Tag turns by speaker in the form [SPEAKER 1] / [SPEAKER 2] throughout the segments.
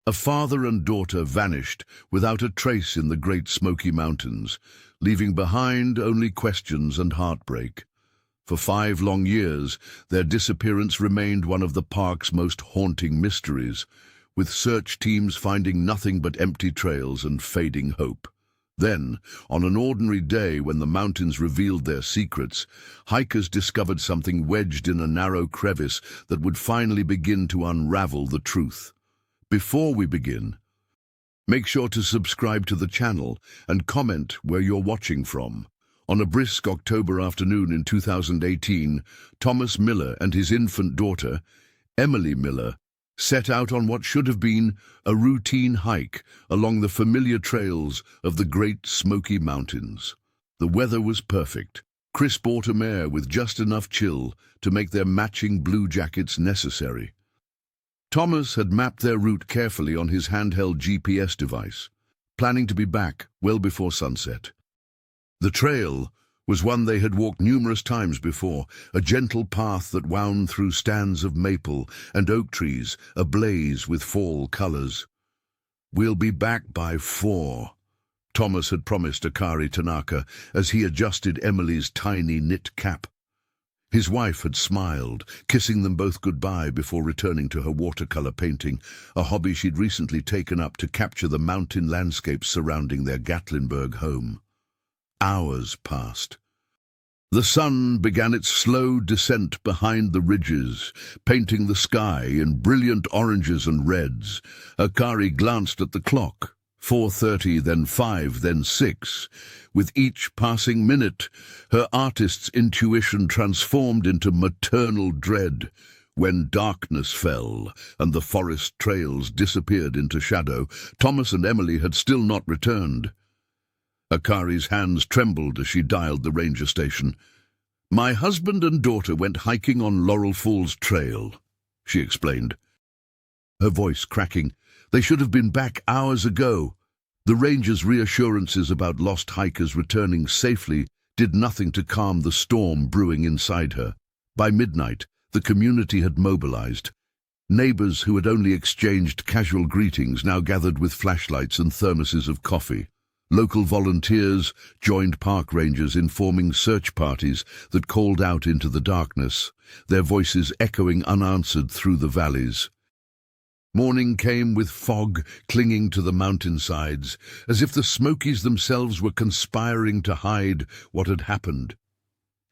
[SPEAKER 1] A father and daughter vanished without a trace in the Great Smoky Mountains, leaving behind only questions and heartbreak. For 5 long years, their disappearance remained one of the park's most haunting mysteries, with search teams finding nothing but empty trails and fading hope. Then, on an ordinary day when the mountains revealed their secrets, hikers discovered something wedged in a narrow crevice that would finally begin to unravel the truth. Before we begin, make sure to subscribe to the channel and comment where you're watching from. On a brisk October afternoon in 2018, Thomas Miller and his infant daughter, Emily Miller, set out on what should have been a routine hike along the familiar trails of the Great Smoky Mountains. The weather was perfect, crisp autumn air with just enough chill to make their matching blue jackets necessary. Thomas had mapped their route carefully on his handheld GPS device, planning to be back well before sunset. The trail was one they had walked numerous times before, a gentle path that wound through stands of maple and oak trees ablaze with fall colors. "We'll be back by 4, Thomas had promised Akari Tanaka as he adjusted Emily's tiny knit cap. His wife had smiled, kissing them both goodbye before returning to her watercolor painting, a hobby she'd recently taken up to capture the mountain landscapes surrounding their Gatlinburg home. Hours passed. The sun began its slow descent behind the ridges, painting the sky in brilliant oranges and reds. Akari glanced at the clock. 4:30, then 5, then 6. With each passing minute, her artist's intuition transformed into maternal dread. When darkness fell and the forest trails disappeared into shadow, Thomas and Emily had still not returned. Akari's hands trembled as she dialed the ranger station. "My husband and daughter went hiking on Laurel Falls Trail," she explained, her voice cracking. "They should have been back hours ago." The ranger's reassurances about lost hikers returning safely did nothing to calm the storm brewing inside her. By midnight, the community had mobilized. Neighbors who had only exchanged casual greetings now gathered with flashlights and thermoses of coffee. Local volunteers joined park rangers in forming search parties that called out into the darkness, their voices echoing unanswered through the valleys. Morning came with fog clinging to the mountainsides, as if the Smokies themselves were conspiring to hide what had happened.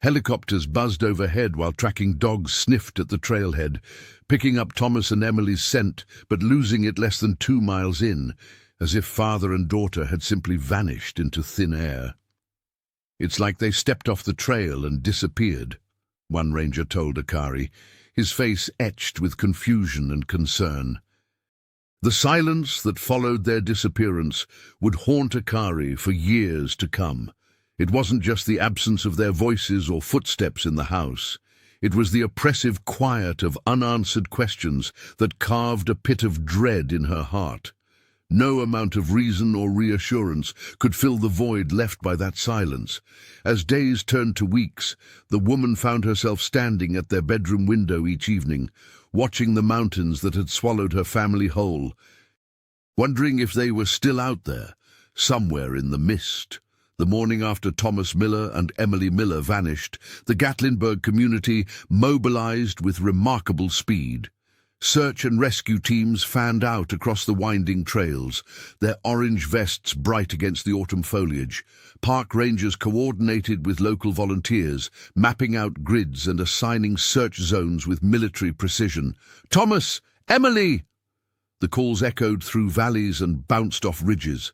[SPEAKER 1] Helicopters buzzed overhead while tracking dogs sniffed at the trailhead, picking up Thomas and Emily's scent but losing it less than 2 miles in, as if father and daughter had simply vanished into thin air. "It's like they stepped off the trail and disappeared," one ranger told Akari, his face etched with confusion and concern. The silence that followed their disappearance would haunt Akari for years to come. It wasn't just the absence of their voices or footsteps in the house. It was the oppressive quiet of unanswered questions that carved a pit of dread in her heart. No amount of reason or reassurance could fill the void left by that silence. As days turned to weeks, the woman found herself standing at their bedroom window each evening, watching the mountains that had swallowed her family whole, wondering if they were still out there, somewhere in the mist. The morning after Thomas Miller and Emily Miller vanished, the Gatlinburg community mobilized with remarkable speed. Search and rescue teams fanned out across the winding trails, their orange vests bright against the autumn foliage. Park rangers coordinated with local volunteers, mapping out grids and assigning search zones with military precision. "Thomas! Emily!" The calls echoed through valleys and bounced off ridges,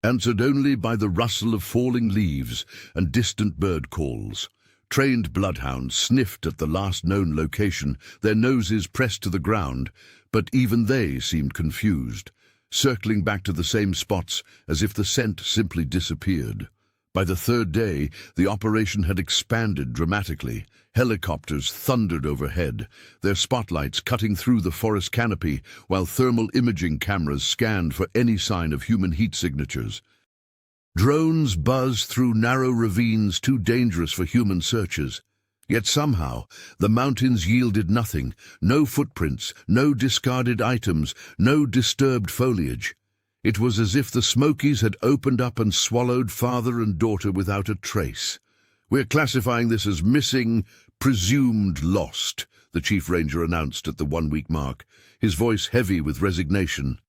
[SPEAKER 1] answered only by the rustle of falling leaves and distant bird calls. Trained bloodhounds sniffed at the last known location, their noses pressed to the ground, but even they seemed confused, circling back to the same spots as if the scent simply disappeared. By the 3rd day, the operation had expanded dramatically. Helicopters thundered overhead, their spotlights cutting through the forest canopy, while thermal imaging cameras scanned for any sign of human heat signatures. Drones buzzed through narrow ravines too dangerous for human searchers. Yet somehow, the mountains yielded nothing, no footprints, no discarded items, no disturbed foliage. It was as if the Smokies had opened up and swallowed father and daughter without a trace. "We're classifying this as missing, presumed lost," the chief ranger announced at the 1-week mark, his voice heavy with resignation.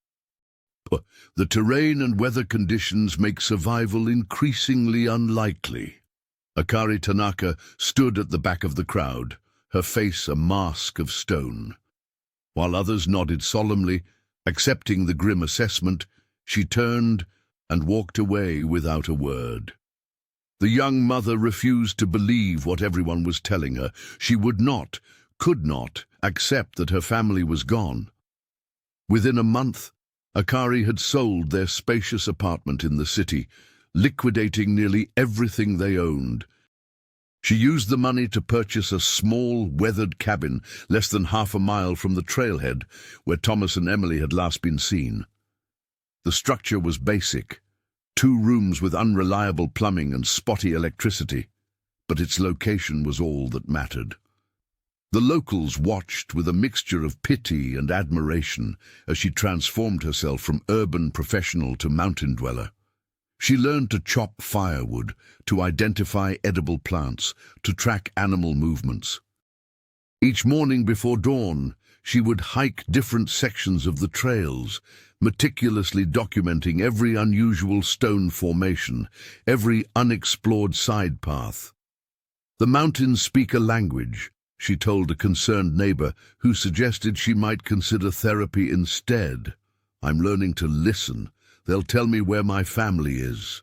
[SPEAKER 1] "The terrain and weather conditions make survival increasingly unlikely." Akari Tanaka stood at the back of the crowd, her face a mask of stone. While others nodded solemnly, accepting the grim assessment, she turned and walked away without a word. The young mother refused to believe what everyone was telling her. She would not, could not, accept that her family was gone. Within a month, Akari had sold their spacious apartment in the city, liquidating nearly everything they owned. She used the money to purchase a small, weathered cabin less than half a mile from the trailhead where Thomas and Emily had last been seen. The structure was basic, 2 rooms with unreliable plumbing and spotty electricity, but its location was all that mattered. The locals watched with a mixture of pity and admiration as she transformed herself from urban professional to mountain dweller. She learned to chop firewood, to identify edible plants, to track animal movements. Each morning before dawn, she would hike different sections of the trails, meticulously documenting every unusual stone formation, every unexplored side path. "The mountains speak a language," she told a concerned neighbor who suggested she might consider therapy instead. "I'm learning to listen. They'll tell me where my family is."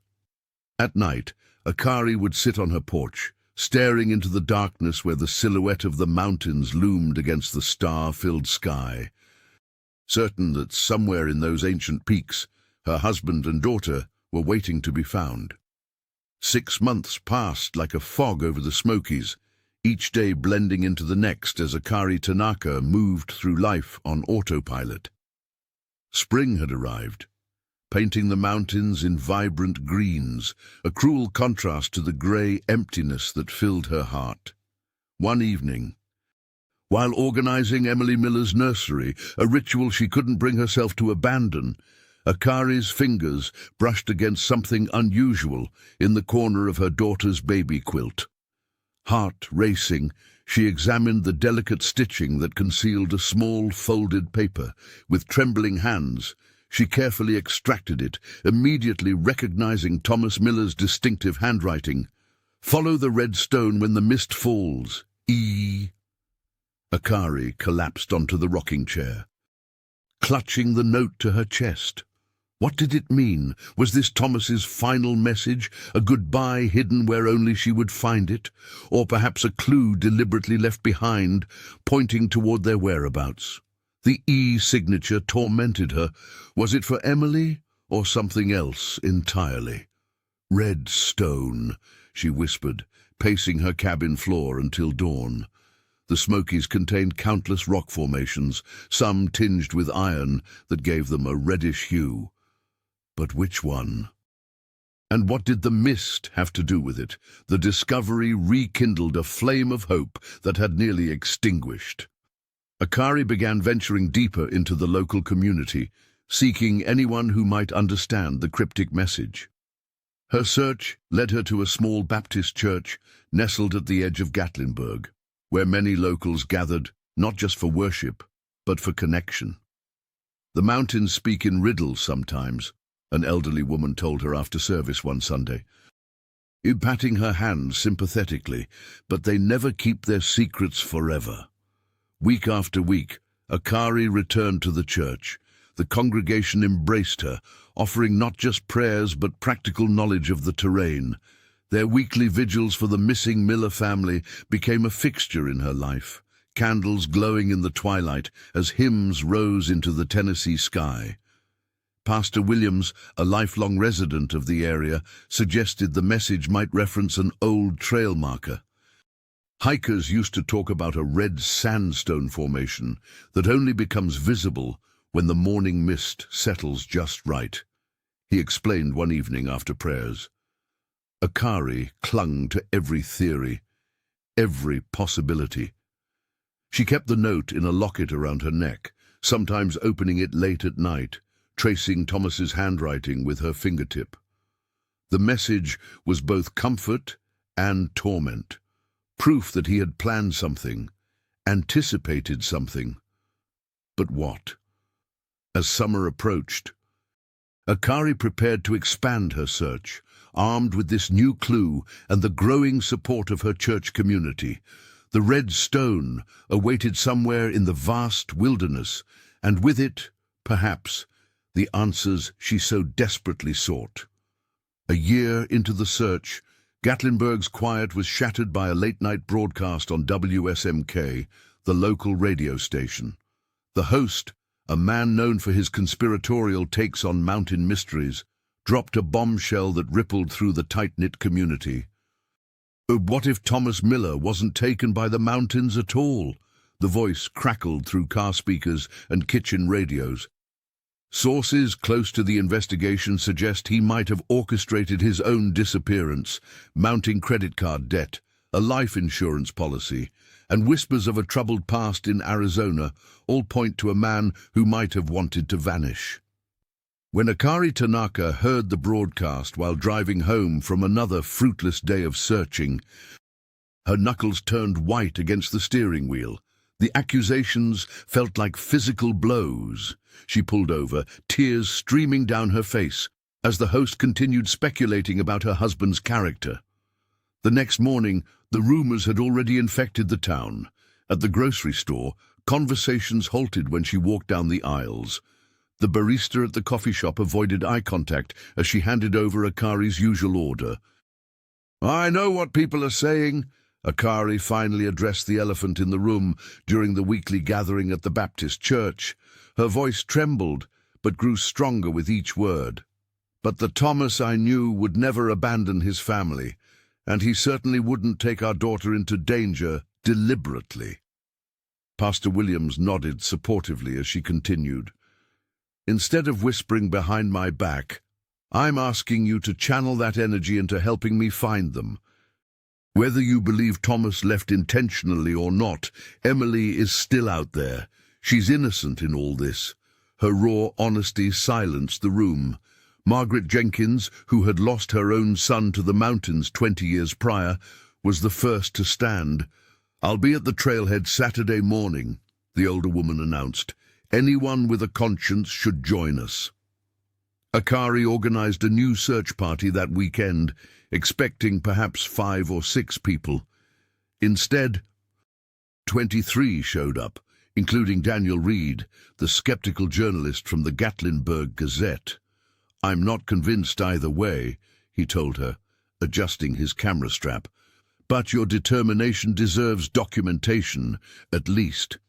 [SPEAKER 1] At night, Akari would sit on her porch, staring into the darkness where the silhouette of the mountains loomed against the star-filled sky, certain that somewhere in those ancient peaks, her husband and daughter were waiting to be found. 6 months passed like a fog over the Smokies, each day blending into the next as Akari Tanaka moved through life on autopilot. Spring had arrived, painting the mountains in vibrant greens, a cruel contrast to the grey emptiness that filled her heart. One evening, while organizing Emily Miller's nursery, a ritual she couldn't bring herself to abandon, Akari's fingers brushed against something unusual in the corner of her daughter's baby quilt. Heart racing, she examined the delicate stitching that concealed a small folded paper. With trembling hands, she carefully extracted it, immediately recognizing Thomas Miller's distinctive handwriting. "Follow the red stone when the mist falls. E." Akari collapsed onto the rocking chair, clutching the note to her chest. What did it mean? Was this Thomas's final message, a goodbye hidden where only she would find it? Or perhaps a clue deliberately left behind, pointing toward their whereabouts? The E signature tormented her. Was it for Emily or something else entirely? "Red stone," she whispered, pacing her cabin floor until dawn. The Smokies contained countless rock formations, some tinged with iron that gave them a reddish hue. But which one? And what did the mist have to do with it? The discovery rekindled a flame of hope that had nearly extinguished. Akari began venturing deeper into the local community, seeking anyone who might understand the cryptic message. Her search led her to a small Baptist church nestled at the edge of Gatlinburg, where many locals gathered, not just for worship, but for connection. "The mountains speak in riddles sometimes," an elderly woman told her after service one Sunday, patting her hand sympathetically, "but they never keep their secrets forever." Week after week, Akari returned to the church. The congregation embraced her, offering not just prayers but practical knowledge of the terrain. Their weekly vigils for the missing Miller family became a fixture in her life, candles glowing in the twilight as hymns rose into the Tennessee sky. Pastor Williams, a lifelong resident of the area, suggested the message might reference an old trail marker. Hikers used to talk about a red sandstone formation that only becomes visible when the morning mist settles just right, he explained one evening after prayers. Akari clung to every theory. every possibility. She kept the note in a locket around her neck, sometimes opening it late at night, tracing Thomas's handwriting with her fingertip. The message was both comfort and torment, proof that he had planned something, anticipated something. But what? As summer approached, Akari prepared to expand her search, armed with this new clue and the growing support of her church community. The red stone awaited somewhere in the vast wilderness, and with it, perhaps, the answers she so desperately sought. A year into the search, Gatlinburg's quiet was shattered by a late-night broadcast on WSMK, the local radio station. The host, a man known for his conspiratorial takes on mountain mysteries, dropped a bombshell that rippled through the tight-knit community. What if Thomas Miller wasn't taken by the mountains at all? The voice crackled through car speakers and kitchen radios. Sources close to the investigation suggest he might have orchestrated his own disappearance, mounting credit card debt, a life insurance policy, and whispers of a troubled past in Arizona all point to a man who might have wanted to vanish. When Akari Tanaka heard the broadcast while driving home from another fruitless day of searching, her knuckles turned white against the steering wheel. The accusations felt like physical blows. She pulled over, tears streaming down her face, as the host continued speculating about her husband's character. The next morning, the rumors had already infected the town. At the grocery store, conversations halted when she walked down the aisles. The barista at the coffee shop avoided eye contact as she handed over Akari's usual order. "I know what people are saying." Akari finally addressed the elephant in the room during the weekly gathering at the Baptist church. Her voice trembled, but grew stronger with each word. "But the Thomas I knew would never abandon his family, and he certainly wouldn't take our daughter into danger deliberately." Pastor Williams nodded supportively as she continued. "Instead of whispering behind my back, I'm asking you to channel that energy into helping me find them. Whether you believe Thomas left intentionally or not, Emily is still out there. She's innocent in all this." Her raw honesty silenced the room. Margaret Jenkins, who had lost her own son to the mountains 20 years prior, was the first to stand. "I'll be at the trailhead Saturday morning," the older woman announced. "Anyone with a conscience should join us." Akari organized a new search party that weekend, expecting perhaps 5 or 6 people. Instead, 23 showed up, including Daniel Reed, the skeptical journalist from the Gatlinburg Gazette. "I'm not convinced either way," he told her, adjusting his camera strap. "But your determination deserves documentation, at least."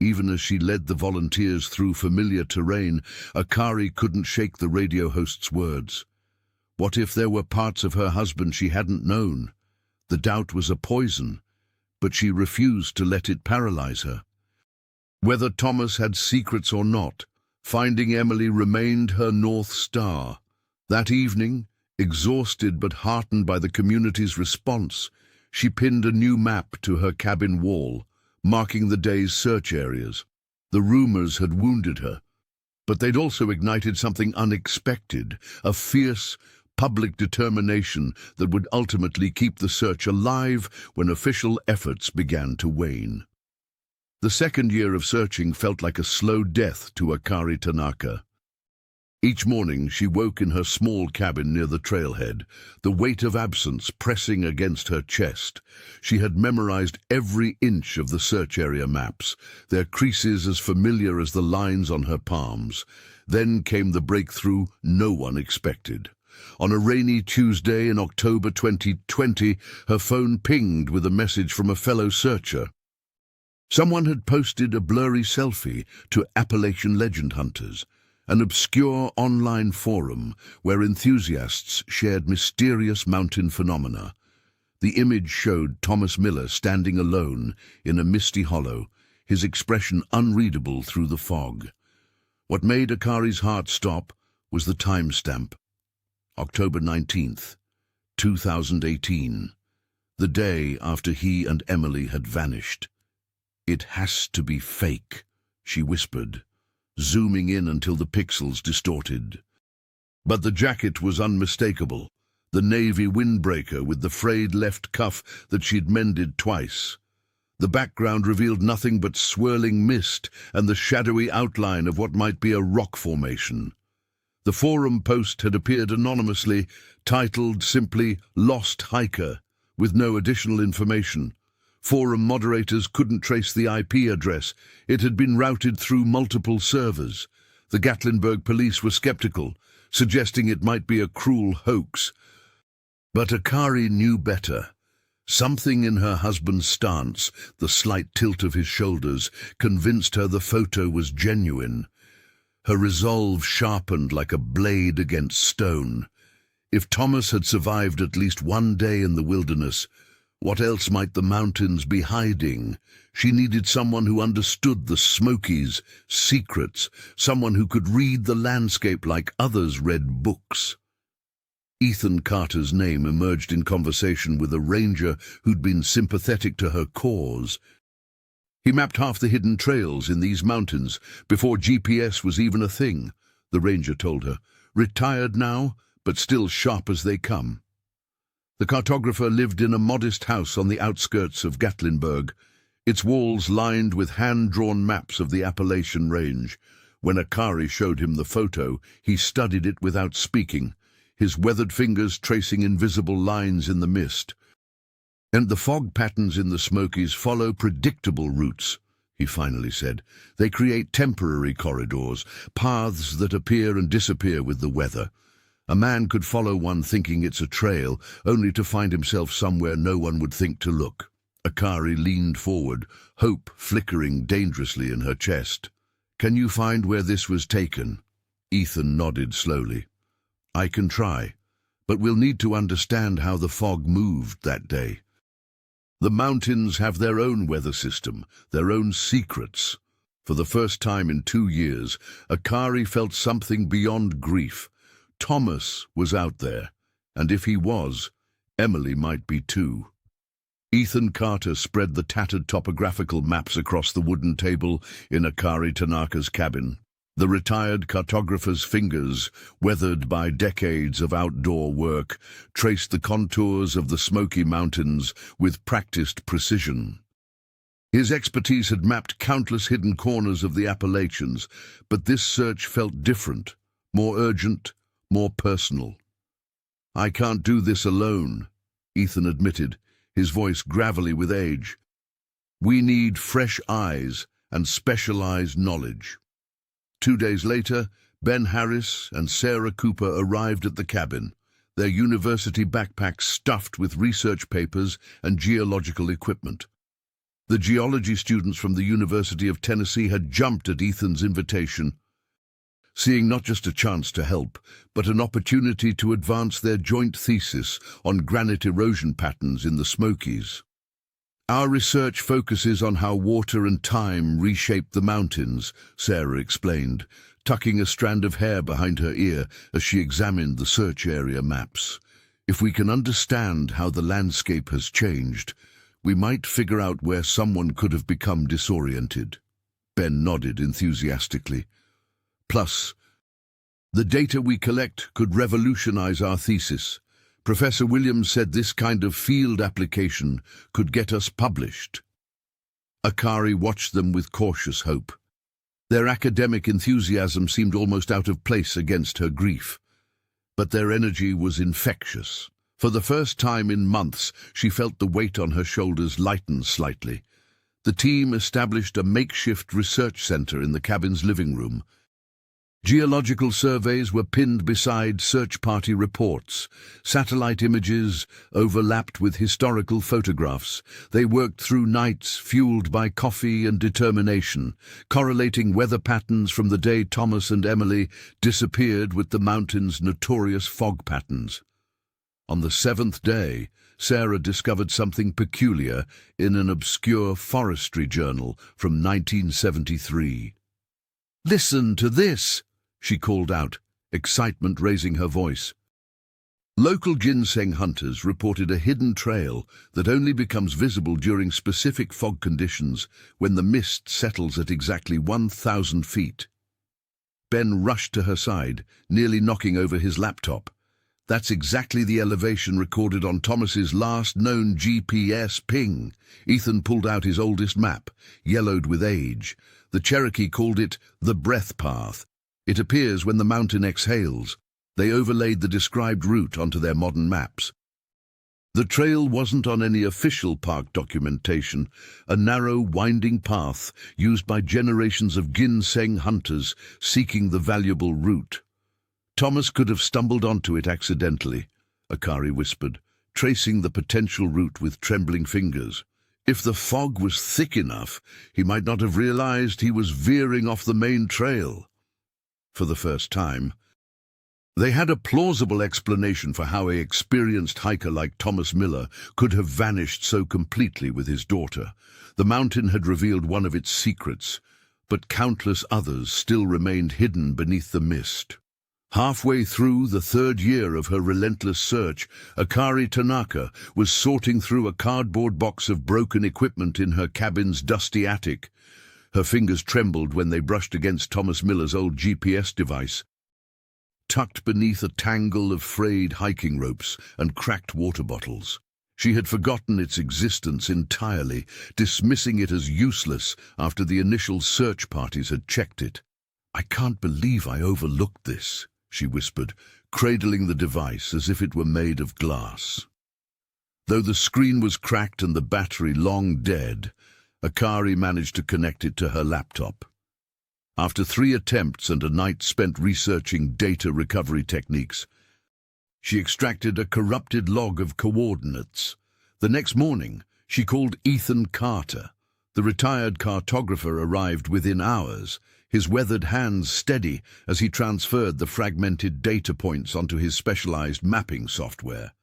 [SPEAKER 1] Even as she led the volunteers through familiar terrain, Akari couldn't shake the radio host's words. What if there were parts of her husband she hadn't known? The doubt was a poison, but she refused to let it paralyze her. Whether Thomas had secrets or not, finding Emily remained her North Star. That evening, exhausted but heartened by the community's response, she pinned a new map to her cabin wall, marking the day's search areas. The rumors had wounded her, but they'd also ignited something unexpected, a fierce, public determination that would ultimately keep the search alive when official efforts began to wane. The second year of searching felt like a slow death to Akari Tanaka. Each morning she woke in her small cabin near the trailhead, the weight of absence pressing against her chest. She had memorized every inch of the search area maps, their creases as familiar as the lines on her palms. Then came the breakthrough no one expected. On a rainy Tuesday in October 2020, her phone pinged with a message from a fellow searcher. Someone had posted a blurry selfie to Appalachian legend hunters, an obscure online forum where enthusiasts shared mysterious mountain phenomena. The image showed Thomas Miller standing alone in a misty hollow, his expression unreadable through the fog. What made Akari's heart stop was the timestamp. October 19th, 2018. the day after he and Emily had vanished. "It has to be fake," she whispered, zooming in until the pixels distorted. But the jacket was unmistakable, the navy windbreaker with the frayed left cuff that she'd mended twice. The background revealed nothing but swirling mist and the shadowy outline of what might be a rock formation. The forum post had appeared anonymously, titled simply "Lost Hiker," with no additional information. Forum moderators couldn't trace the IP address. It had been routed through multiple servers. The Gatlinburg police were skeptical, suggesting it might be a cruel hoax. But Akari knew better. Something in her husband's stance, the slight tilt of his shoulders, convinced her the photo was genuine. Her resolve sharpened like a blade against stone. If Thomas had survived at least one day in the wilderness, what else might the mountains be hiding? She needed someone who understood the Smokies' secrets, someone who could read the landscape like others read books. Ethan Carter's name emerged in conversation with a ranger who'd been sympathetic to her cause. He mapped half the hidden trails in these mountains before GPS was even a thing, the ranger told her. Retired now, but still sharp as they come. The cartographer lived in a modest house on the outskirts of Gatlinburg, its walls lined with hand-drawn maps of the Appalachian Range. When Akari showed him the photo, he studied it without speaking, his weathered fingers tracing invisible lines in the mist. "And the fog patterns in the Smokies follow predictable routes," he finally said. "They create temporary corridors, paths that appear and disappear with the weather. A man could follow one thinking it's a trail, only to find himself somewhere no one would think to look." Akari leaned forward, hope flickering dangerously in her chest. "Can you find where this was taken?" Ethan nodded slowly. "I can try, but we'll need to understand how the fog moved that day. The mountains have their own weather system, their own secrets." For the first time in 2 years, Akari felt something beyond grief. Thomas was out there, and if he was, Emily might be too. Ethan Carter spread the tattered topographical maps across the wooden table in Akari Tanaka's cabin. The retired cartographer's fingers, weathered by decades of outdoor work, traced the contours of the Smoky Mountains with practiced precision. His expertise had mapped countless hidden corners of the Appalachians, but this search felt different, more urgent, more personal. "I can't do this alone," Ethan admitted, his voice gravelly with age. "We need fresh eyes and specialized knowledge." 2 days later, Ben Harris and Sarah Cooper arrived at the cabin, their university backpacks stuffed with research papers and geological equipment. The geology students from the University of Tennessee had jumped at Ethan's invitation, seeing not just a chance to help, but an opportunity to advance their joint thesis on granite erosion patterns in the Smokies. "Our research focuses on how water and time reshape the mountains," Sarah explained, tucking a strand of hair behind her ear as she examined the search area maps. "If we can understand how the landscape has changed, we might figure out where someone could have become disoriented." Ben nodded enthusiastically. "Plus, the data we collect could revolutionize our thesis. Professor Williams said this kind of field application could get us published." Akari watched them with cautious hope. Their academic enthusiasm seemed almost out of place against her grief. But their energy was infectious. For the first time in months, she felt the weight on her shoulders lighten slightly. The team established a makeshift research center in the cabin's living room. Geological surveys were pinned beside search party reports. Satellite images overlapped with historical photographs. They worked through nights fueled by coffee and determination, correlating weather patterns from the day Thomas and Emily disappeared with the mountain's notorious fog patterns. On the 7th day, Sarah discovered something peculiar in an obscure forestry journal from 1973. "Listen to this!" she called out, excitement raising her voice. Local ginseng hunters reported a hidden trail that only becomes visible during specific fog conditions when the mist settles at exactly 1,000 feet. Ben rushed to her side, nearly knocking over his laptop. That's exactly the elevation recorded on Thomas's last known GPS ping. Ethan pulled out his oldest map, yellowed with age. The Cherokee called it the breath path. It appears when the mountain exhales. They overlaid the described route onto their modern maps. The trail wasn't on any official park documentation, a narrow, winding path used by generations of ginseng hunters seeking the valuable route. Thomas could have stumbled onto it accidentally, Akari whispered, tracing the potential route with trembling fingers. If the fog was thick enough, he might not have realized he was veering off the main trail. For the first time, they had a plausible explanation for how an experienced hiker like Thomas Miller could have vanished so completely with his daughter. The mountain had revealed one of its secrets, but countless others still remained hidden beneath the mist. Halfway through the third year of her relentless search, Akari Tanaka was sorting through a cardboard box of broken equipment in her cabin's dusty attic. Her fingers trembled when they brushed against Thomas Miller's old GPS device. Tucked beneath a tangle of frayed hiking ropes and cracked water bottles. She had forgotten its existence entirely, dismissing it as useless after the initial search parties had checked it. "I can't believe I overlooked this," she whispered, cradling the device as if it were made of glass. Though the screen was cracked and the battery long dead, Akari managed to connect it to her laptop. After 3 attempts and a night spent researching data recovery techniques, she extracted a corrupted log of coordinates. The next morning, she called Ethan Carter. The retired cartographer arrived within hours, his weathered hands steady as he transferred the fragmented data points onto his specialized mapping software.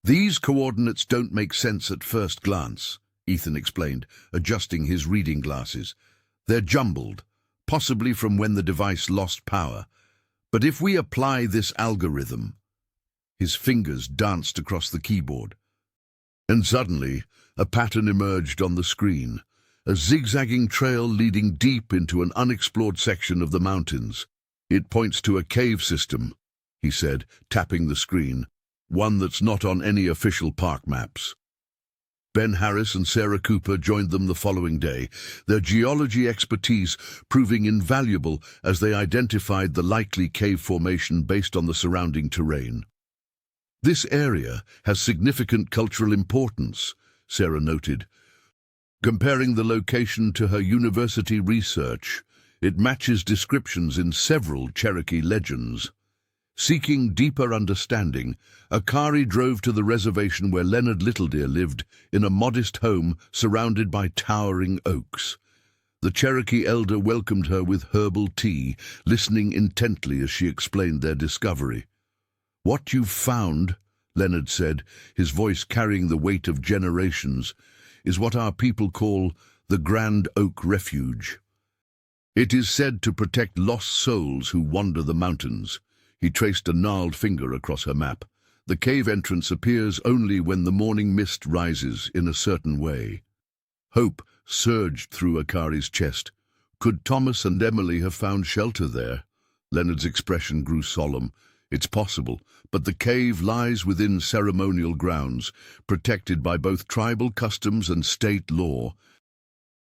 [SPEAKER 1] "These coordinates don't make sense at first glance," Ethan explained, adjusting his reading glasses. "They're jumbled, possibly from when the device lost power. But if we apply this algorithm..." His fingers danced across the keyboard. And suddenly, a pattern emerged on the screen, a zigzagging trail leading deep into an unexplored section of the mountains. "It points to a cave system," he said, tapping the screen, "one that's not on any official park maps." Ben Harris and Sarah Cooper joined them the following day, their geology expertise proving invaluable as they identified the likely cave formation based on the surrounding terrain. "This area has significant cultural importance," Sarah noted. Comparing the location to her university research, it matches descriptions in several Cherokee legends. Seeking deeper understanding, Akari drove to the reservation where Leonard Littledeer lived, in a modest home surrounded by towering oaks. The Cherokee elder welcomed her with herbal tea, listening intently as she explained their discovery. "What you've found," Leonard said, his voice carrying the weight of generations, "is what our people call the Grand Oak Refuge. It is said to protect lost souls who wander the mountains." He traced a gnarled finger across her map. "The cave entrance appears only when the morning mist rises in a certain way." Hope surged through Akari's chest. Could Thomas and Emily have found shelter there? Leonard's expression grew solemn. "It's possible, but the cave lies within ceremonial grounds, protected by both tribal customs and state law.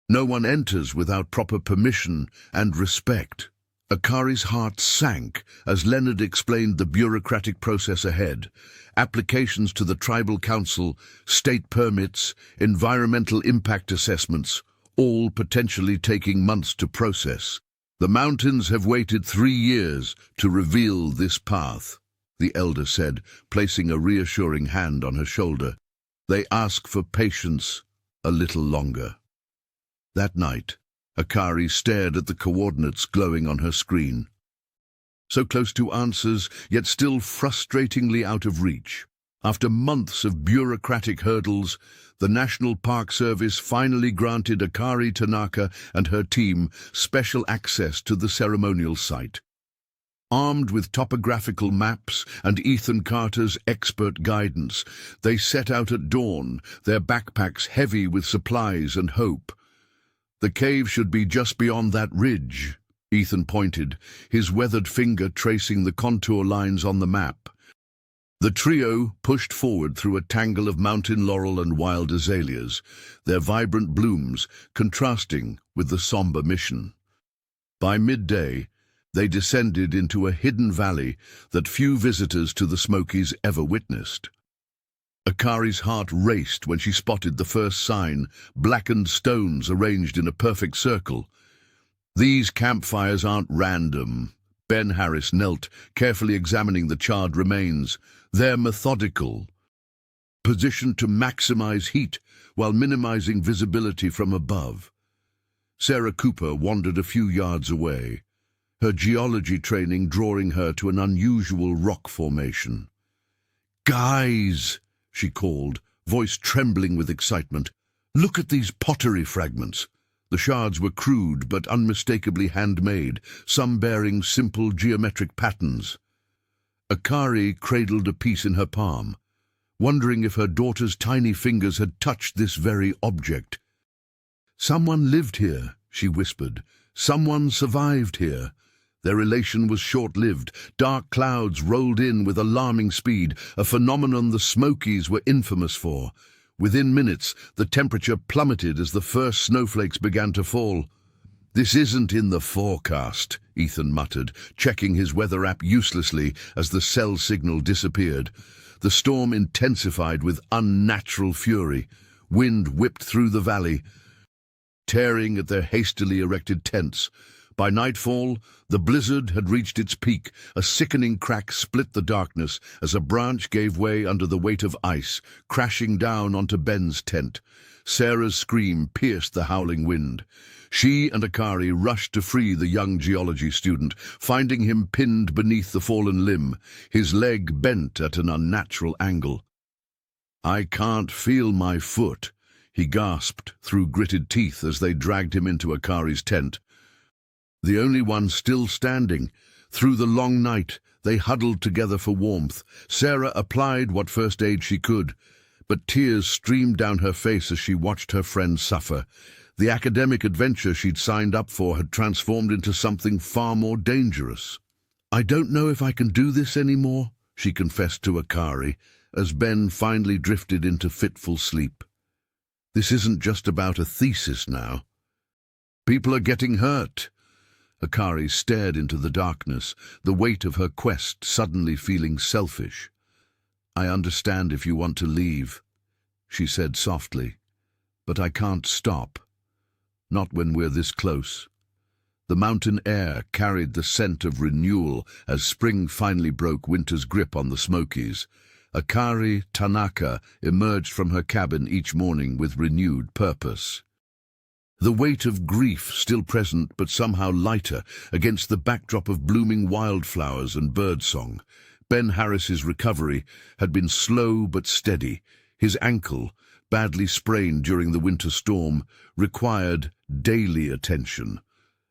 [SPEAKER 1] No one enters without proper permission and respect." Akari's heart sank as Leonard explained the bureaucratic process ahead. Applications to the tribal council, state permits, environmental impact assessments, all potentially taking months to process. "The mountains have waited 3 years to reveal this path," the elder said, placing a reassuring hand on her shoulder. "They ask for patience a little longer." That night, Akari stared at the coordinates glowing on her screen. So close to answers, yet still frustratingly out of reach. After months of bureaucratic hurdles, the National Park Service finally granted Akari Tanaka and her team special access to the ceremonial site. Armed with topographical maps and Ethan Carter's expert guidance, they set out at dawn, their backpacks heavy with supplies and hope. "The cave should be just beyond that ridge," Ethan pointed, his weathered finger tracing the contour lines on the map. The trio pushed forward through a tangle of mountain laurel and wild azaleas, their vibrant blooms contrasting with the somber mission. By midday, they descended into a hidden valley that few visitors to the Smokies ever witnessed. Akari's heart raced when she spotted the first sign, blackened stones arranged in a perfect circle. "These campfires aren't random." Ben Harris knelt, carefully examining the charred remains. "They're methodical, positioned to maximize heat while minimizing visibility from above." Sarah Cooper wandered a few yards away, her geology training drawing her to an unusual rock formation. "Guys," she called, voice trembling with excitement, "look at these pottery fragments." The shards were crude but unmistakably handmade, some bearing simple geometric patterns. Akari cradled a piece in her palm, wondering if her daughter's tiny fingers had touched this very object. "Someone lived here," she whispered. "Someone survived here." Their elation was short-lived. Dark clouds rolled in with alarming speed, a phenomenon the Smokies were infamous for. Within minutes, the temperature plummeted as the first snowflakes began to fall. "This isn't in the forecast," Ethan muttered, checking his weather app uselessly as the cell signal disappeared. The storm intensified with unnatural fury. Wind whipped through the valley, tearing at their hastily erected tents. By nightfall, the blizzard had reached its peak. A sickening crack split the darkness as a branch gave way under the weight of ice, crashing down onto Ben's tent. Sarah's scream pierced the howling wind. She and Akari rushed to free the young geology student, finding him pinned beneath the fallen limb, his leg bent at an unnatural angle. "I can't feel my foot," he gasped through gritted teeth as they dragged him into Akari's tent. The only one still standing. Through the long night, they huddled together for warmth. Sarah applied what first aid she could, but tears streamed down her face as she watched her friend suffer. The academic adventure she'd signed up for had transformed into something far more dangerous. "I don't know if I can do this anymore," she confessed to Akari, as Ben finally drifted into fitful sleep. "This isn't just about a thesis now. People are getting hurt." Akari stared into the darkness, the weight of her quest suddenly feeling selfish. "I understand if you want to leave," she said softly, "but I can't stop. Not when we're this close." The mountain air carried the scent of renewal as spring finally broke winter's grip on the Smokies. Akari Tanaka emerged from her cabin each morning with renewed purpose. The weight of grief still present but somehow lighter against the backdrop of blooming wildflowers and birdsong. Ben Harris's recovery had been slow but steady. His ankle, badly sprained during the winter storm, required daily attention.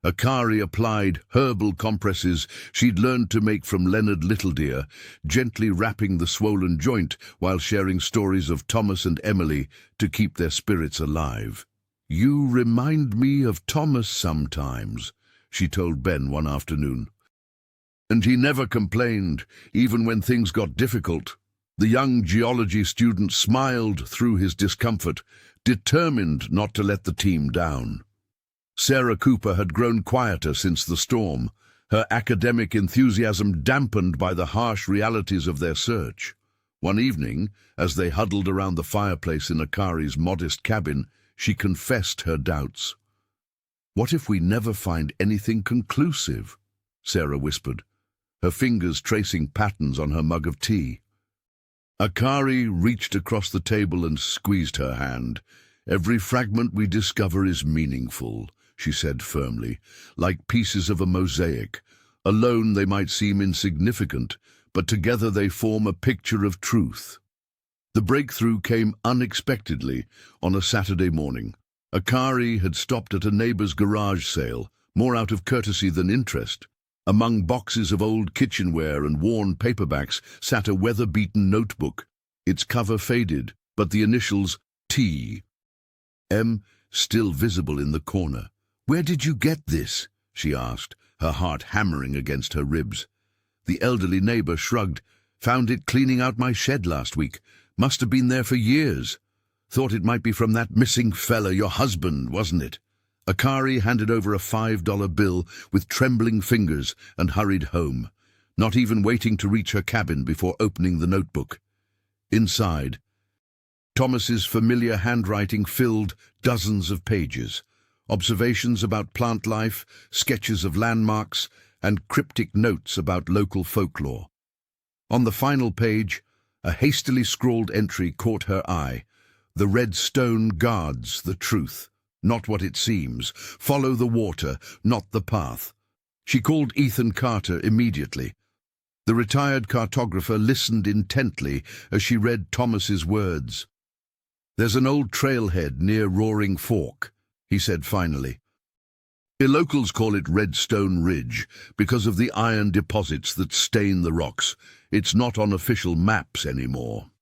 [SPEAKER 1] Akari applied herbal compresses she'd learned to make from Leonard Littledeer, gently wrapping the swollen joint while sharing stories of Thomas and Emily to keep their spirits alive. "You remind me of Thomas sometimes," she told Ben one afternoon. And he never complained, even when things got difficult. The young geology student smiled through his discomfort, determined not to let the team down. Sarah Cooper had grown quieter since the storm, her academic enthusiasm dampened by the harsh realities of their search. One evening, as they huddled around the fireplace in Akari's modest cabin, she confessed her doubts. "What if we never find anything conclusive?" Sarah whispered, her fingers tracing patterns on her mug of tea. Akari reached across the table and squeezed her hand. "Every fragment we discover is meaningful," she said firmly, "like pieces of a mosaic. Alone they might seem insignificant, but together they form a picture of truth." The breakthrough came unexpectedly on a Saturday morning. Akari had stopped at a neighbor's garage sale, more out of courtesy than interest. Among boxes of old kitchenware and worn paperbacks sat a weather-beaten notebook. Its cover faded, but the initials T. M still visible in the corner. "Where did you get this?" she asked, her heart hammering against her ribs. The elderly neighbor shrugged. "Found it cleaning out my shed last week. Must have been there for years. Thought it might be from that missing fella, your husband, wasn't it?" Akari handed over a $5 bill with trembling fingers and hurried home, not even waiting to reach her cabin before opening the notebook. Inside, Thomas's familiar handwriting filled dozens of pages. Observations about plant life, sketches of landmarks, and cryptic notes about local folklore. On the final page, a hastily scrawled entry caught her eye. "The red stone guards the truth, not what it seems. Follow the water, not the path." She called Ethan Carter immediately. The retired cartographer listened intently as she read Thomas's words. "There's an old trailhead near Roaring Fork," he said finally. "The locals call it Redstone Ridge because of the iron deposits that stain the rocks. It's not on official maps anymore."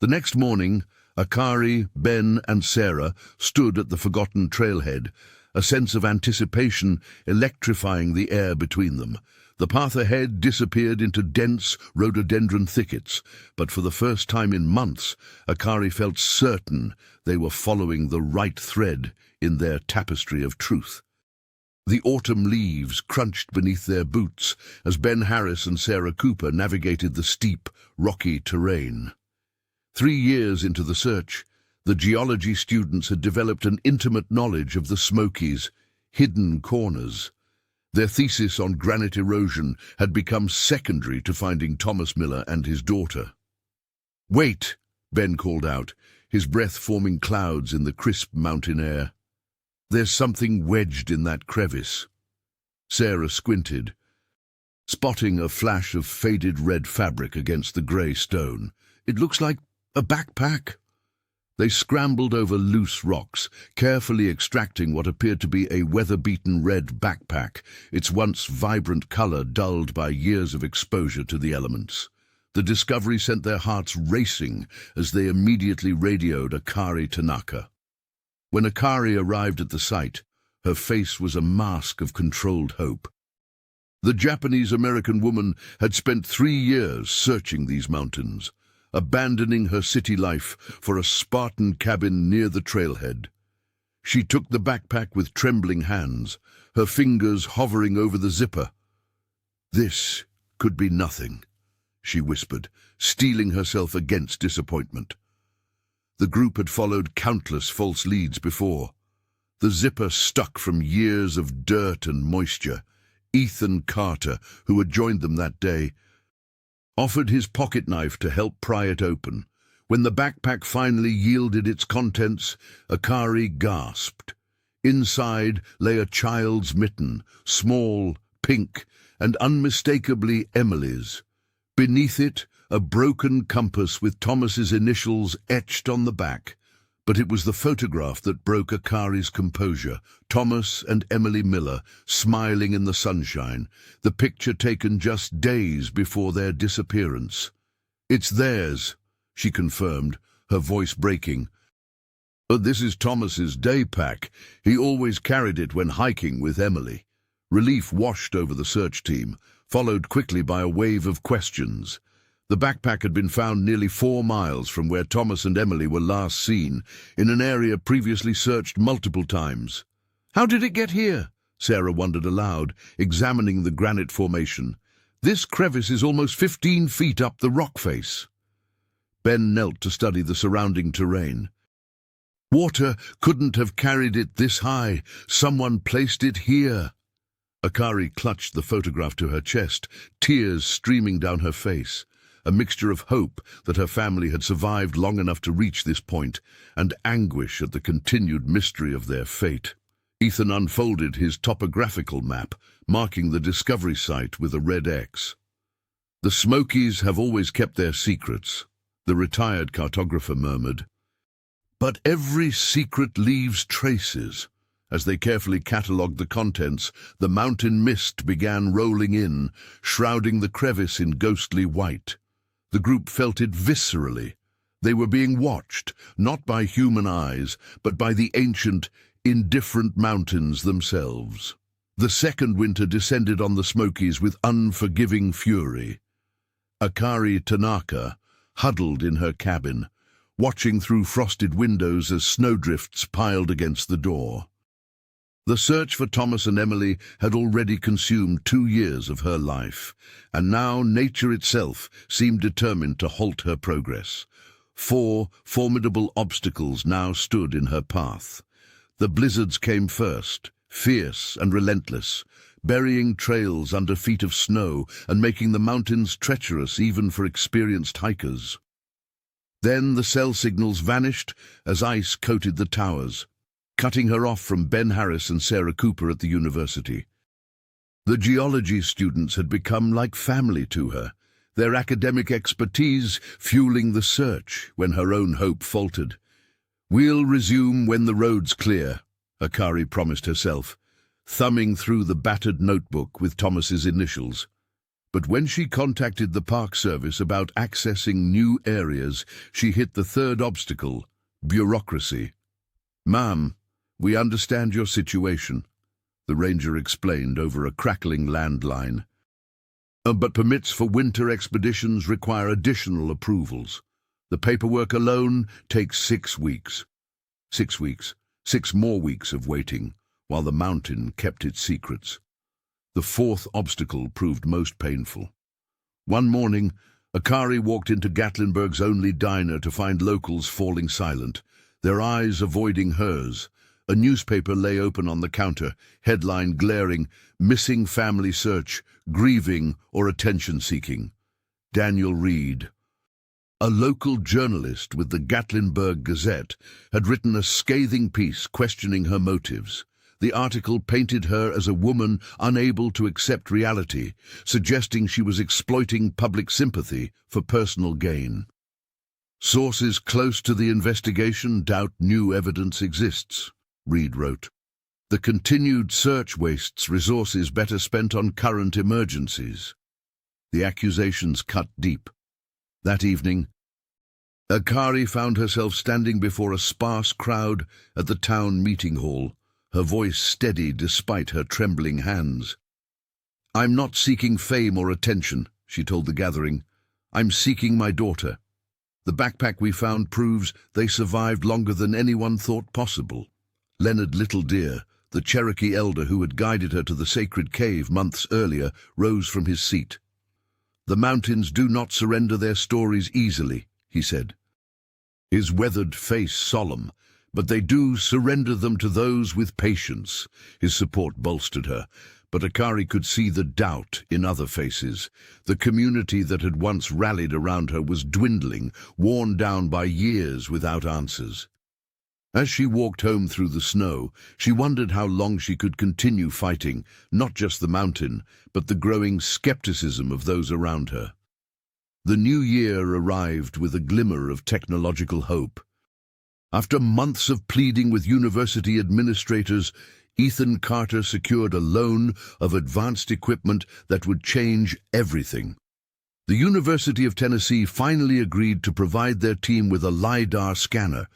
[SPEAKER 1] The next morning, Akari, Ben, and Sarah stood at the forgotten trailhead, a sense of anticipation electrifying the air between them. The path ahead disappeared into dense rhododendron thickets, but for the first time in months, Akari felt certain they were following the right thread in their tapestry of truth. The autumn leaves crunched beneath their boots as Ben Harris and Sarah Cooper navigated the steep, rocky terrain. 3 years into the search, the geology students had developed an intimate knowledge of the Smokies' hidden corners. Their thesis on granite erosion had become secondary to finding Thomas Miller and his daughter. "Wait!" Ben called out, his breath forming clouds in the crisp mountain air. "There's something wedged in that crevice." Sarah squinted, spotting a flash of faded red fabric against the grey stone. "It looks like a backpack." They scrambled over loose rocks, carefully extracting what appeared to be a weather-beaten red backpack, its once vibrant color dulled by years of exposure to the elements. The discovery sent their hearts racing as they immediately radioed Akari Tanaka. When Akari arrived at the site, her face was a mask of controlled hope. The Japanese-American woman had spent 3 years searching these mountains, abandoning her city life for a Spartan cabin near the trailhead. She took the backpack with trembling hands, her fingers hovering over the zipper. "This could be nothing," she whispered, steeling herself against disappointment. The group had followed countless false leads before. The zipper stuck from years of dirt and moisture. Ethan Carter, who had joined them that day, offered his pocket knife to help pry it open. When the backpack finally yielded its contents, Akari gasped. Inside lay a child's mitten, small, pink, and unmistakably Emily's. Beneath it, a broken compass with Thomas's initials etched on the back. But it was the photograph that broke Akari's composure. Thomas and Emily Miller, smiling in the sunshine, the picture taken just days before their disappearance. "It's theirs," she confirmed, her voice breaking. "But this is Thomas's day pack. He always carried it when hiking with Emily." Relief washed over the search team, followed quickly by a wave of questions. The backpack had been found nearly 4 miles from where Thomas and Emily were last seen, in an area previously searched multiple times. "How did it get here?" Sarah wondered aloud, examining the granite formation. "This crevice is almost 15 feet up the rock face." Ben knelt to study the surrounding terrain. "Water couldn't have carried it this high. Someone placed it here." Akari clutched the photograph to her chest, tears streaming down her face. A mixture of hope that her family had survived long enough to reach this point, and anguish at the continued mystery of their fate. Ethan unfolded his topographical map, marking the discovery site with a red X. "The Smokies have always kept their secrets," the retired cartographer murmured. "But every secret leaves traces, As they carefully catalogued the contents, the mountain mist began rolling in, shrouding the crevice in ghostly white. The group felt it viscerally. They were being watched, not by human eyes, but by the ancient, indifferent mountains themselves. The second winter descended on the Smokies with unforgiving fury. Akari Tanaka huddled in her cabin, watching through frosted windows as snowdrifts piled against the door. The search for Thomas and Emily had already consumed 2 years of her life, and now nature itself seemed determined to halt her progress. 4 formidable obstacles now stood in her path. The blizzards came first, fierce and relentless, burying trails under feet of snow and making the mountains treacherous even for experienced hikers. Then the cell signals vanished as ice coated the towers, cutting her off from Ben Harris and Sarah Cooper at the university. The geology students had become like family to her, their academic expertise fueling the search when her own hope faltered. "We'll resume when the road's clear," Akari promised herself, thumbing through the battered notebook with Thomas's initials. But when she contacted the Park Service about accessing new areas, she hit the third obstacle: bureaucracy. "Ma'am, we understand your situation," the ranger explained over a crackling landline. But permits for winter expeditions require additional approvals. The paperwork alone takes 6 weeks. 6 weeks, 6 more weeks of waiting, while the mountain kept its secrets. The fourth obstacle proved most painful. One morning, Akari walked into Gatlinburg's only diner to find locals falling silent, their eyes avoiding hers. A newspaper lay open on the counter, headline glaring, "Missing Family Search, Grieving or Attention-Seeking." Daniel Reed, a local journalist with the Gatlinburg Gazette, had written a scathing piece questioning her motives. The article painted her as a woman unable to accept reality, suggesting she was exploiting public sympathy for personal gain. "Sources close to the investigation doubt new evidence exists," Reed wrote. "The continued search wastes resources better spent on current emergencies." The accusations cut deep. That evening, Akari found herself standing before a sparse crowd at the town meeting hall, her voice steady despite her trembling hands. "I'm not seeking fame or attention," she told the gathering. "I'm seeking my daughter. The backpack we found proves they survived longer than anyone thought possible." Leonard Littledeer, the Cherokee elder who had guided her to the sacred cave months earlier, rose from his seat. "The mountains do not surrender their stories easily," he said, his weathered face solemn, "but they do surrender them to those with patience." His support bolstered her, but Akari could see the doubt in other faces. The community that had once rallied around her was dwindling, worn down by years without answers. As she walked home through the snow, she wondered how long she could continue fighting, not just the mountain, but the growing skepticism of those around her. The new year arrived with a glimmer of technological hope. After months of pleading with university administrators, Ethan Carter secured a loan of advanced equipment that would change everything. The University of Tennessee finally agreed to provide their team with a LiDAR scanner,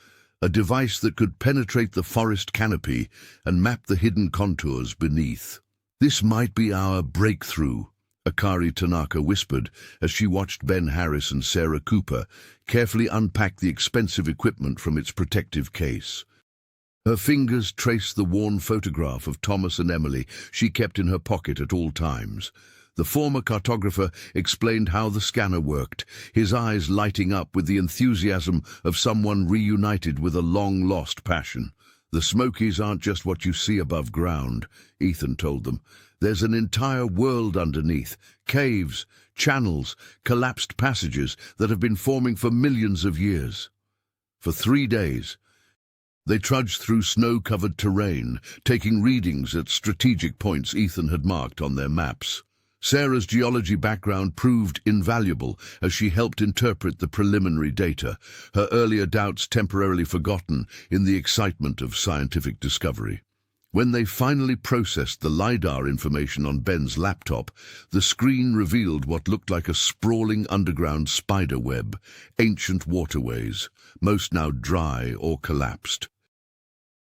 [SPEAKER 1] a device that could penetrate the forest canopy and map the hidden contours beneath. "This might be our breakthrough," Akari Tanaka whispered as she watched Ben Harris and Sarah Cooper carefully unpack the expensive equipment from its protective case. Her fingers traced the worn photograph of Thomas and Emily she kept in her pocket at all times. The former cartographer explained how the scanner worked, his eyes lighting up with the enthusiasm of someone reunited with a long-lost passion. "The Smokies aren't just what you see above ground," Ethan told them. "There's an entire world underneath, caves, channels, collapsed passages that have been forming for millions of years." For 3 days, they trudged through snow-covered terrain, taking readings at strategic points Ethan had marked on their maps. Sarah's geology background proved invaluable as she helped interpret the preliminary data, her earlier doubts temporarily forgotten in the excitement of scientific discovery. When they finally processed the LiDAR information on Ben's laptop, the screen revealed what looked like a sprawling underground spider web, ancient waterways, most now dry or collapsed,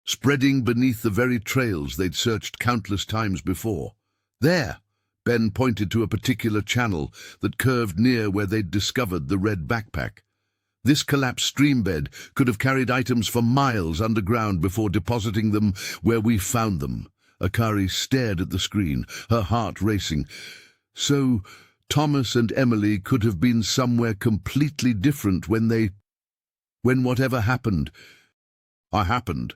[SPEAKER 1] spreading beneath the very trails they'd searched countless times before. There! Ben pointed to a particular channel that curved near where they'd discovered the red backpack. This collapsed streambed could have carried items for miles underground before depositing them where we found them. Akari stared at the screen, her heart racing. So Thomas and Emily could have been somewhere completely different when whatever happened. Happened.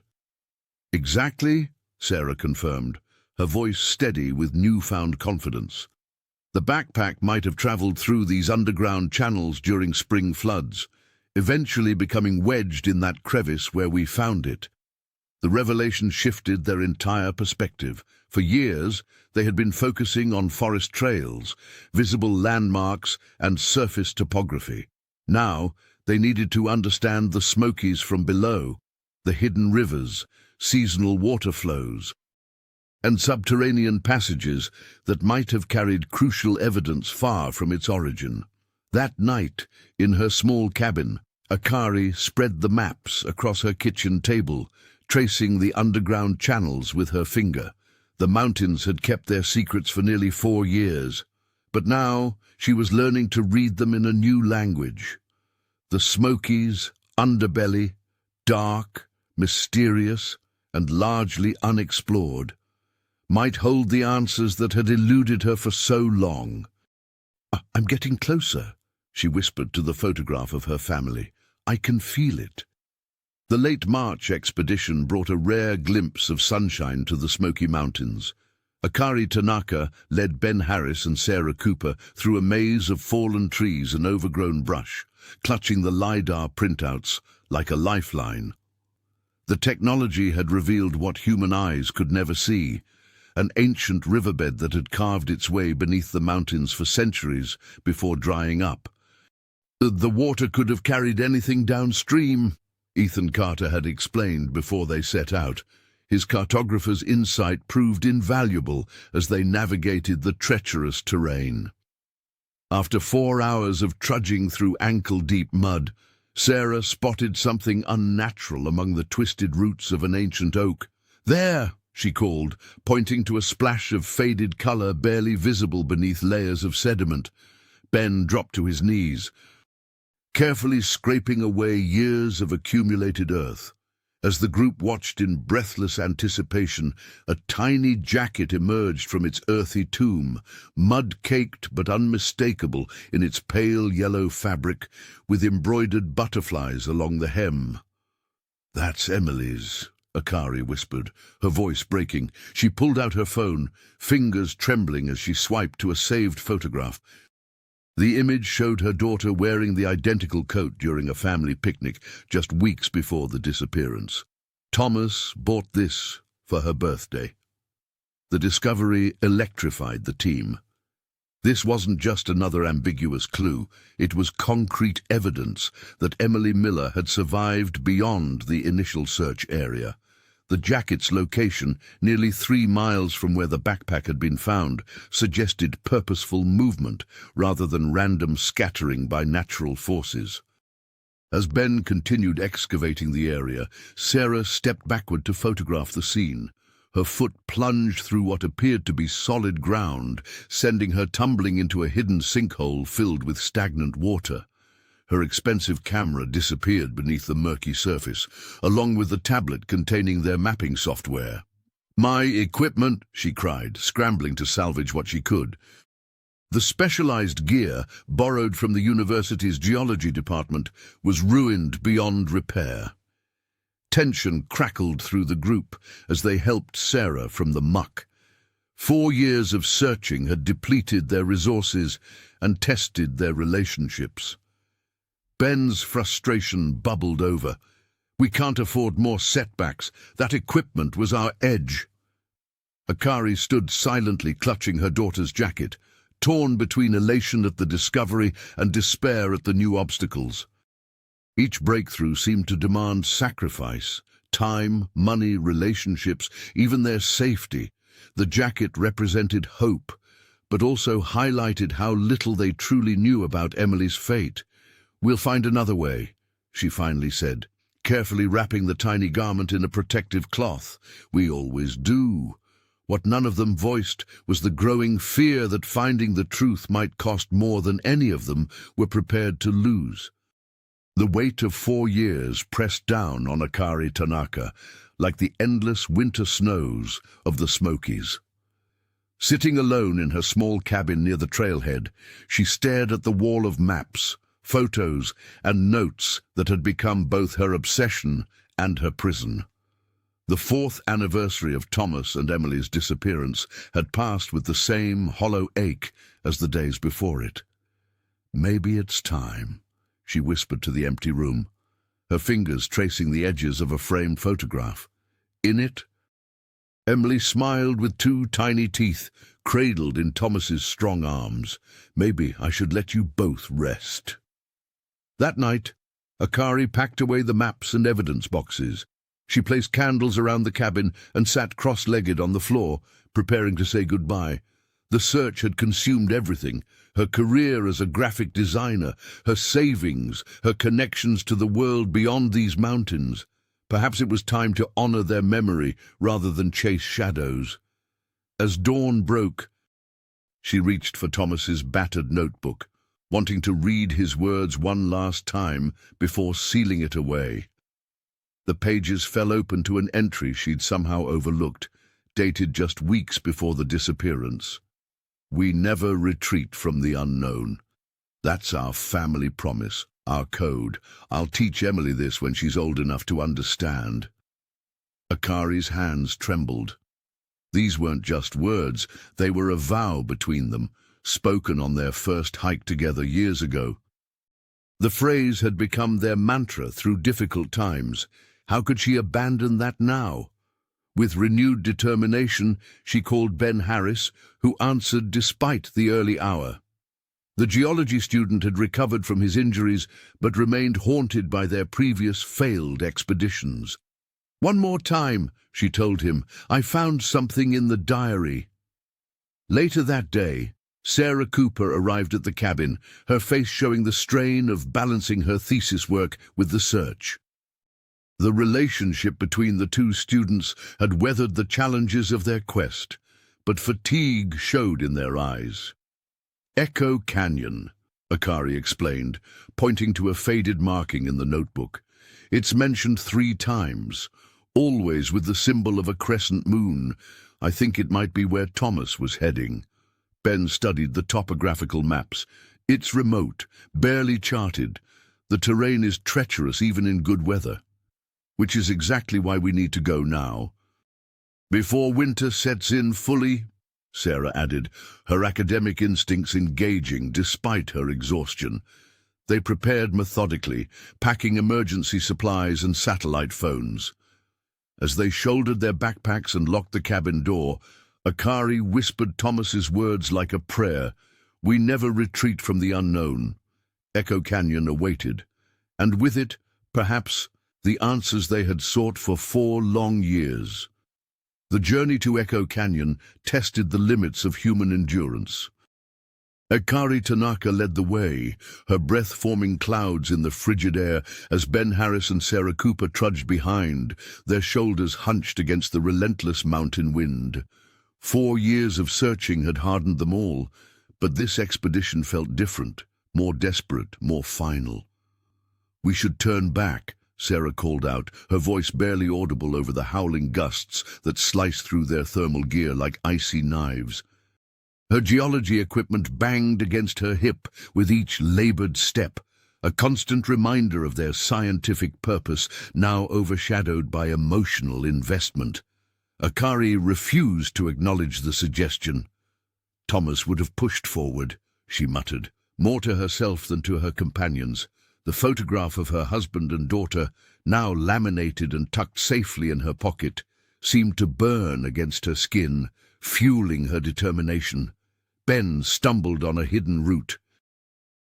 [SPEAKER 1] Exactly, Sarah confirmed, her voice steady with newfound confidence. The backpack might have traveled through these underground channels during spring floods, eventually becoming wedged in that crevice where we found it. The revelation shifted their entire perspective. For years, they had been focusing on forest trails, visible landmarks, and surface topography. Now, they needed to understand the Smokies from below, the hidden rivers, seasonal water flows, and subterranean passages that might have carried crucial evidence far from its origin. That night, in her small cabin, Akari spread the maps across her kitchen table, tracing the underground channels with her finger. The mountains had kept their secrets for nearly 4 years, but now she was learning to read them in a new language. The Smokies, underbelly, dark, mysterious, and largely unexplored, might hold the answers that had eluded her for so long. "I'm getting closer," she whispered to the photograph of her family. "I can feel it." The late March expedition brought a rare glimpse of sunshine to the Smoky Mountains. Akari Tanaka led Ben Harris and Sarah Cooper through a maze of fallen trees and overgrown brush, clutching the LiDAR printouts like a lifeline. The technology had revealed what human eyes could never see, an ancient riverbed that had carved its way beneath the mountains for centuries before drying up. "The water could have carried anything downstream," Ethan Carter had explained before they set out. His cartographer's insight proved invaluable as they navigated the treacherous terrain. After 4 hours of trudging through ankle-deep mud, Sarah spotted something unnatural among the twisted roots of an ancient oak. "There!" she called, pointing to a splash of faded color barely visible beneath layers of sediment. Ben dropped to his knees, carefully scraping away years of accumulated earth. As the group watched in breathless anticipation, a tiny jacket emerged from its earthy tomb, mud-caked but unmistakable in its pale yellow fabric, with embroidered butterflies along the hem. "That's Emily's," Akari whispered, her voice breaking. She pulled out her phone, fingers trembling as she swiped to a saved photograph. The image showed her daughter wearing the identical coat during a family picnic just weeks before the disappearance. Thomas bought this for her birthday. The discovery electrified the team. This wasn't just another ambiguous clue. It was concrete evidence that Emily Miller had survived beyond the initial search area. The jacket's location, nearly 3 miles from where the backpack had been found, suggested purposeful movement rather than random scattering by natural forces. As Ben continued excavating the area, Sarah stepped backward to photograph the scene. Her foot plunged through what appeared to be solid ground, sending her tumbling into a hidden sinkhole filled with stagnant water. Her expensive camera disappeared beneath the murky surface, along with the tablet containing their mapping software. "My equipment!" she cried, scrambling to salvage what she could. The specialized gear, borrowed from the university's geology department, was ruined beyond repair. Tension crackled through the group as they helped Sarah from the muck. 4 years of searching had depleted their resources and tested their relationships. Ben's frustration bubbled over. "We can't afford more setbacks. That equipment was our edge." Akari stood silently clutching her daughter's jacket, torn between elation at the discovery and despair at the new obstacles. Each breakthrough seemed to demand sacrifice, time, money, relationships, even their safety. The jacket represented hope, but also highlighted how little they truly knew about Emily's fate. "We'll find another way," she finally said, carefully wrapping the tiny garment in a protective cloth. "We always do." What none of them voiced was the growing fear that finding the truth might cost more than any of them were prepared to lose. The weight of 4 years pressed down on Akari Tanaka, like the endless winter snows of the Smokies. Sitting alone in her small cabin near the trailhead, she stared at the wall of maps, photos, and notes that had become both her obsession and her prison. The 4th anniversary of Thomas and Emily's disappearance had passed with the same hollow ache as the days before it. "Maybe it's time," she whispered to the empty room, her fingers tracing the edges of a framed photograph. In it, Emily smiled with 2 tiny teeth, cradled in Thomas's strong arms. "Maybe I should let you both rest." That night, Akari packed away the maps and evidence boxes. She placed candles around the cabin and sat cross-legged on the floor, preparing to say goodbye. The search had consumed everything: her career as a graphic designer, her savings, her connections to the world beyond these mountains. Perhaps it was time to honor their memory rather than chase shadows. As dawn broke, she reached for Thomas's battered notebook, wanting to read his words one last time before sealing it away. The pages fell open to an entry she'd somehow overlooked, dated just weeks before the disappearance. "We never retreat from the unknown. That's our family promise, our code. I'll teach Emily this when she's old enough to understand." Akari's hands trembled. These weren't just words, they were a vow between them, spoken on their first hike together years ago. The phrase had become their mantra through difficult times. How could she abandon that now? With renewed determination, she called Ben Harris, who answered despite the early hour. The geology student had recovered from his injuries, but remained haunted by their previous failed expeditions. "One more time," she told him. "I found something in the diary." Later that day, Sarah Cooper arrived at the cabin, her face showing the strain of balancing her thesis work with the search. The relationship between the 2 students had weathered the challenges of their quest, but fatigue showed in their eyes. "Echo Canyon," Akari explained, pointing to a faded marking in the notebook. "It's mentioned 3 times, always with the symbol of a crescent moon. I think it might be where Thomas was heading." Ben studied the topographical maps. "It's remote, barely charted. The terrain is treacherous even in good weather. Which is exactly why we need to go now." "Before winter sets in fully," Sarah added, her academic instincts engaging despite her exhaustion. They prepared methodically, packing emergency supplies and satellite phones. As they shouldered their backpacks and locked the cabin door, Akari whispered Thomas's words like a prayer. "We never retreat from the unknown." Echo Canyon awaited, and with it, perhaps, the answers they had sought for 4 long years. The journey to Echo Canyon tested the limits of human endurance. Akari Tanaka led the way, her breath forming clouds in the frigid air as Ben Harris and Sarah Cooper trudged behind, their shoulders hunched against the relentless mountain wind. 4 years of searching had hardened them all, but this expedition felt different, more desperate, more final. "We should turn back," Sarah called out, her voice barely audible over the howling gusts that sliced through their thermal gear like icy knives. Her geology equipment banged against her hip with each labored step, a constant reminder of their scientific purpose now overshadowed by emotional investment. Akari refused to acknowledge the suggestion. "Thomas would have pushed forward," she muttered, more to herself than to her companions. The photograph of her husband and daughter, now laminated and tucked safely in her pocket, seemed to burn against her skin, fueling her determination. Ben stumbled on a hidden route,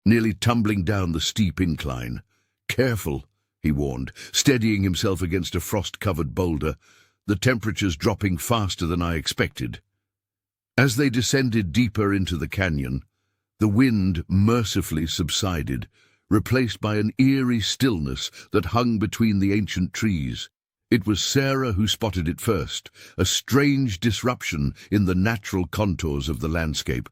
[SPEAKER 1] nearly tumbling down the steep incline. "Careful," he warned, steadying himself against a frost-covered boulder, the temperatures dropping faster than I expected. As they descended deeper into the canyon, the wind mercifully subsided, replaced by an eerie stillness that hung between the ancient trees. It was Sarah who spotted it first, a strange disruption in the natural contours of the landscape.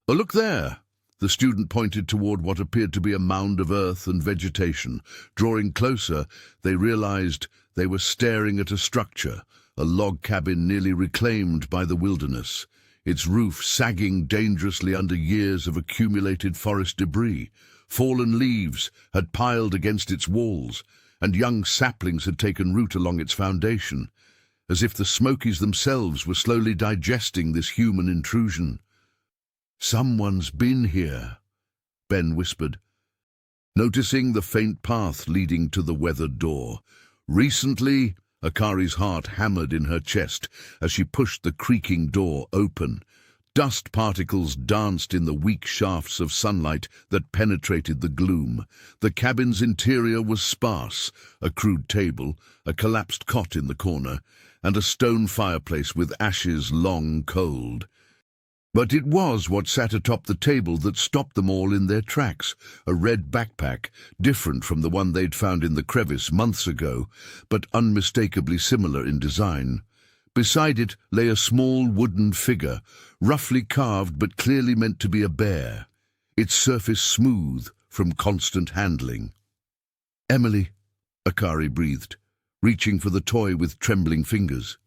[SPEAKER 1] "Oh, look there!" The student pointed toward what appeared to be a mound of earth and vegetation. Drawing closer, they realized they were staring at a structure, a log cabin nearly reclaimed by the wilderness, its roof sagging dangerously under years of accumulated forest debris. Fallen leaves had piled against its walls, and young saplings had taken root along its foundation, as if the Smokies themselves were slowly digesting this human intrusion. "Someone's been here," Ben whispered, noticing the faint path leading to the weathered door. "Recently?" Akari's heart hammered in her chest as she pushed the creaking door open. Dust particles danced in the weak shafts of sunlight that penetrated the gloom. The cabin's interior was sparse, a crude table, a collapsed cot in the corner, and a stone fireplace with ashes long cold. But it was what sat atop the table that stopped them all in their tracks, a red backpack, different from the one they'd found in the crevice months ago, but unmistakably similar in design. Beside it lay a small wooden figure, roughly carved but clearly meant to be a bear, its surface smooth from constant handling. "Emily," Akari breathed, reaching for the toy with trembling fingers.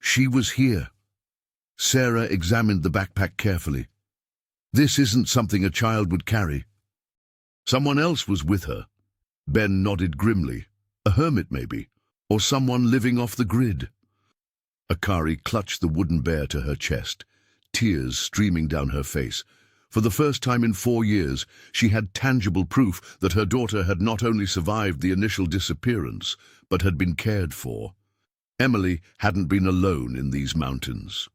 [SPEAKER 1] "She was here." Sarah examined the backpack carefully. "This isn't something a child would carry." "Someone else was with her." Ben nodded grimly. "A hermit, maybe, or someone living off the grid." Akari clutched the wooden bear to her chest, tears streaming down her face. For the first time in 4 years, she had tangible proof that her daughter had not only survived the initial disappearance, but had been cared for. Emily hadn't been alone in these mountains.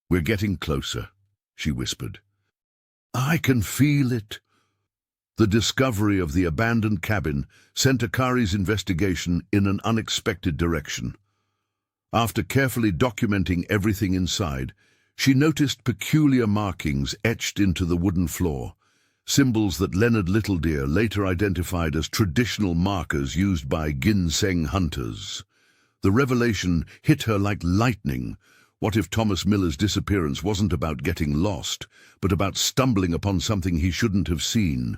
[SPEAKER 1] "We're getting closer," she whispered. "I can feel it." The discovery of the abandoned cabin sent Akari's investigation in an unexpected direction. After carefully documenting everything inside, she noticed peculiar markings etched into the wooden floor, symbols that Leonard Littledeer later identified as traditional markers used by ginseng hunters. The revelation hit her like lightning. What if Thomas Miller's disappearance wasn't about getting lost, but about stumbling upon something he shouldn't have seen?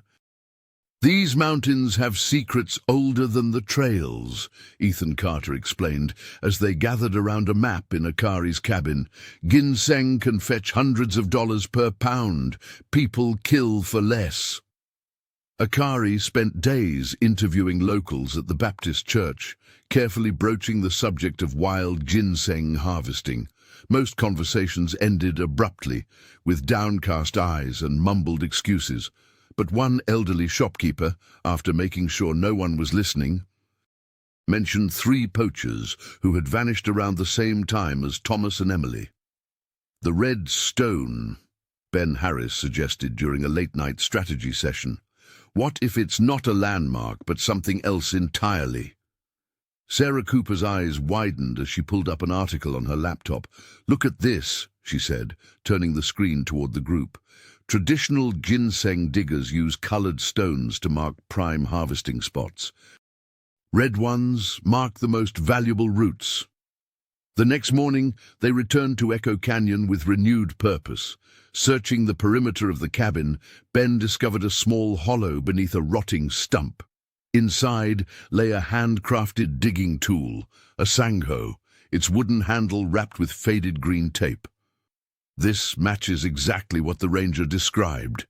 [SPEAKER 1] "These mountains have secrets older than the trails," Ethan Carter explained as they gathered around a map in Akari's cabin. "Ginseng can fetch hundreds of dollars per pound. People kill for less." Akari spent days interviewing locals at the Baptist church, carefully broaching the subject of wild ginseng harvesting. Most conversations ended abruptly, with downcast eyes and mumbled excuses. But one elderly shopkeeper, after making sure no one was listening, mentioned 3 poachers who had vanished around the same time as Thomas and Emily. "The Red Stone," Ben Harris suggested during a late-night strategy session. "What if it's not a landmark, but something else entirely?" Sarah Cooper's eyes widened as she pulled up an article on her laptop. "Look at this," she said, turning the screen toward the group. "Traditional ginseng diggers use colored stones to mark prime harvesting spots. Red ones mark the most valuable roots." The next morning, they returned to Echo Canyon with renewed purpose. Searching the perimeter of the cabin, Ben discovered a small hollow beneath a rotting stump. Inside lay a handcrafted digging tool, a sangho, its wooden handle wrapped with faded green tape. "This matches exactly what the ranger described,"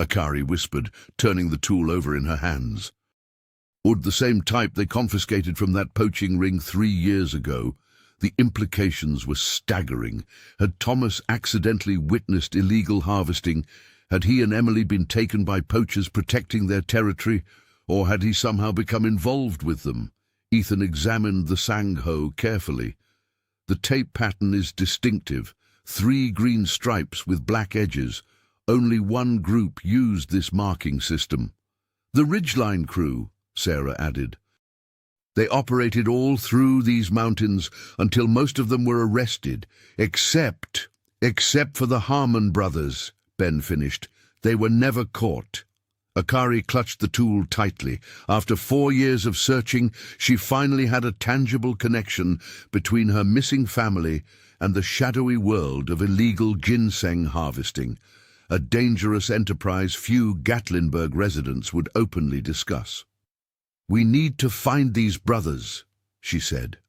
[SPEAKER 1] Akari whispered, turning the tool over in her hands. "Wood the same type they confiscated from that poaching ring 3 years ago." The implications were staggering. Had Thomas accidentally witnessed illegal harvesting? Had he and Emily been taken by poachers protecting their territory? Or had he somehow become involved with them? Ethan examined the sangho carefully. The tape pattern is distinctive, 3 green stripes with black edges. Only one group used this marking system. "The Ridgeline crew," Sarah added. They operated all through these mountains until most of them were arrested, except for the Harmon brothers, Ben finished. They were never caught. Akari clutched the tool tightly. After 4 years of searching, she finally had a tangible connection between her missing family and the shadowy world of illegal ginseng harvesting, a dangerous enterprise few Gatlinburg residents would openly discuss. "We need to find these brothers," she said.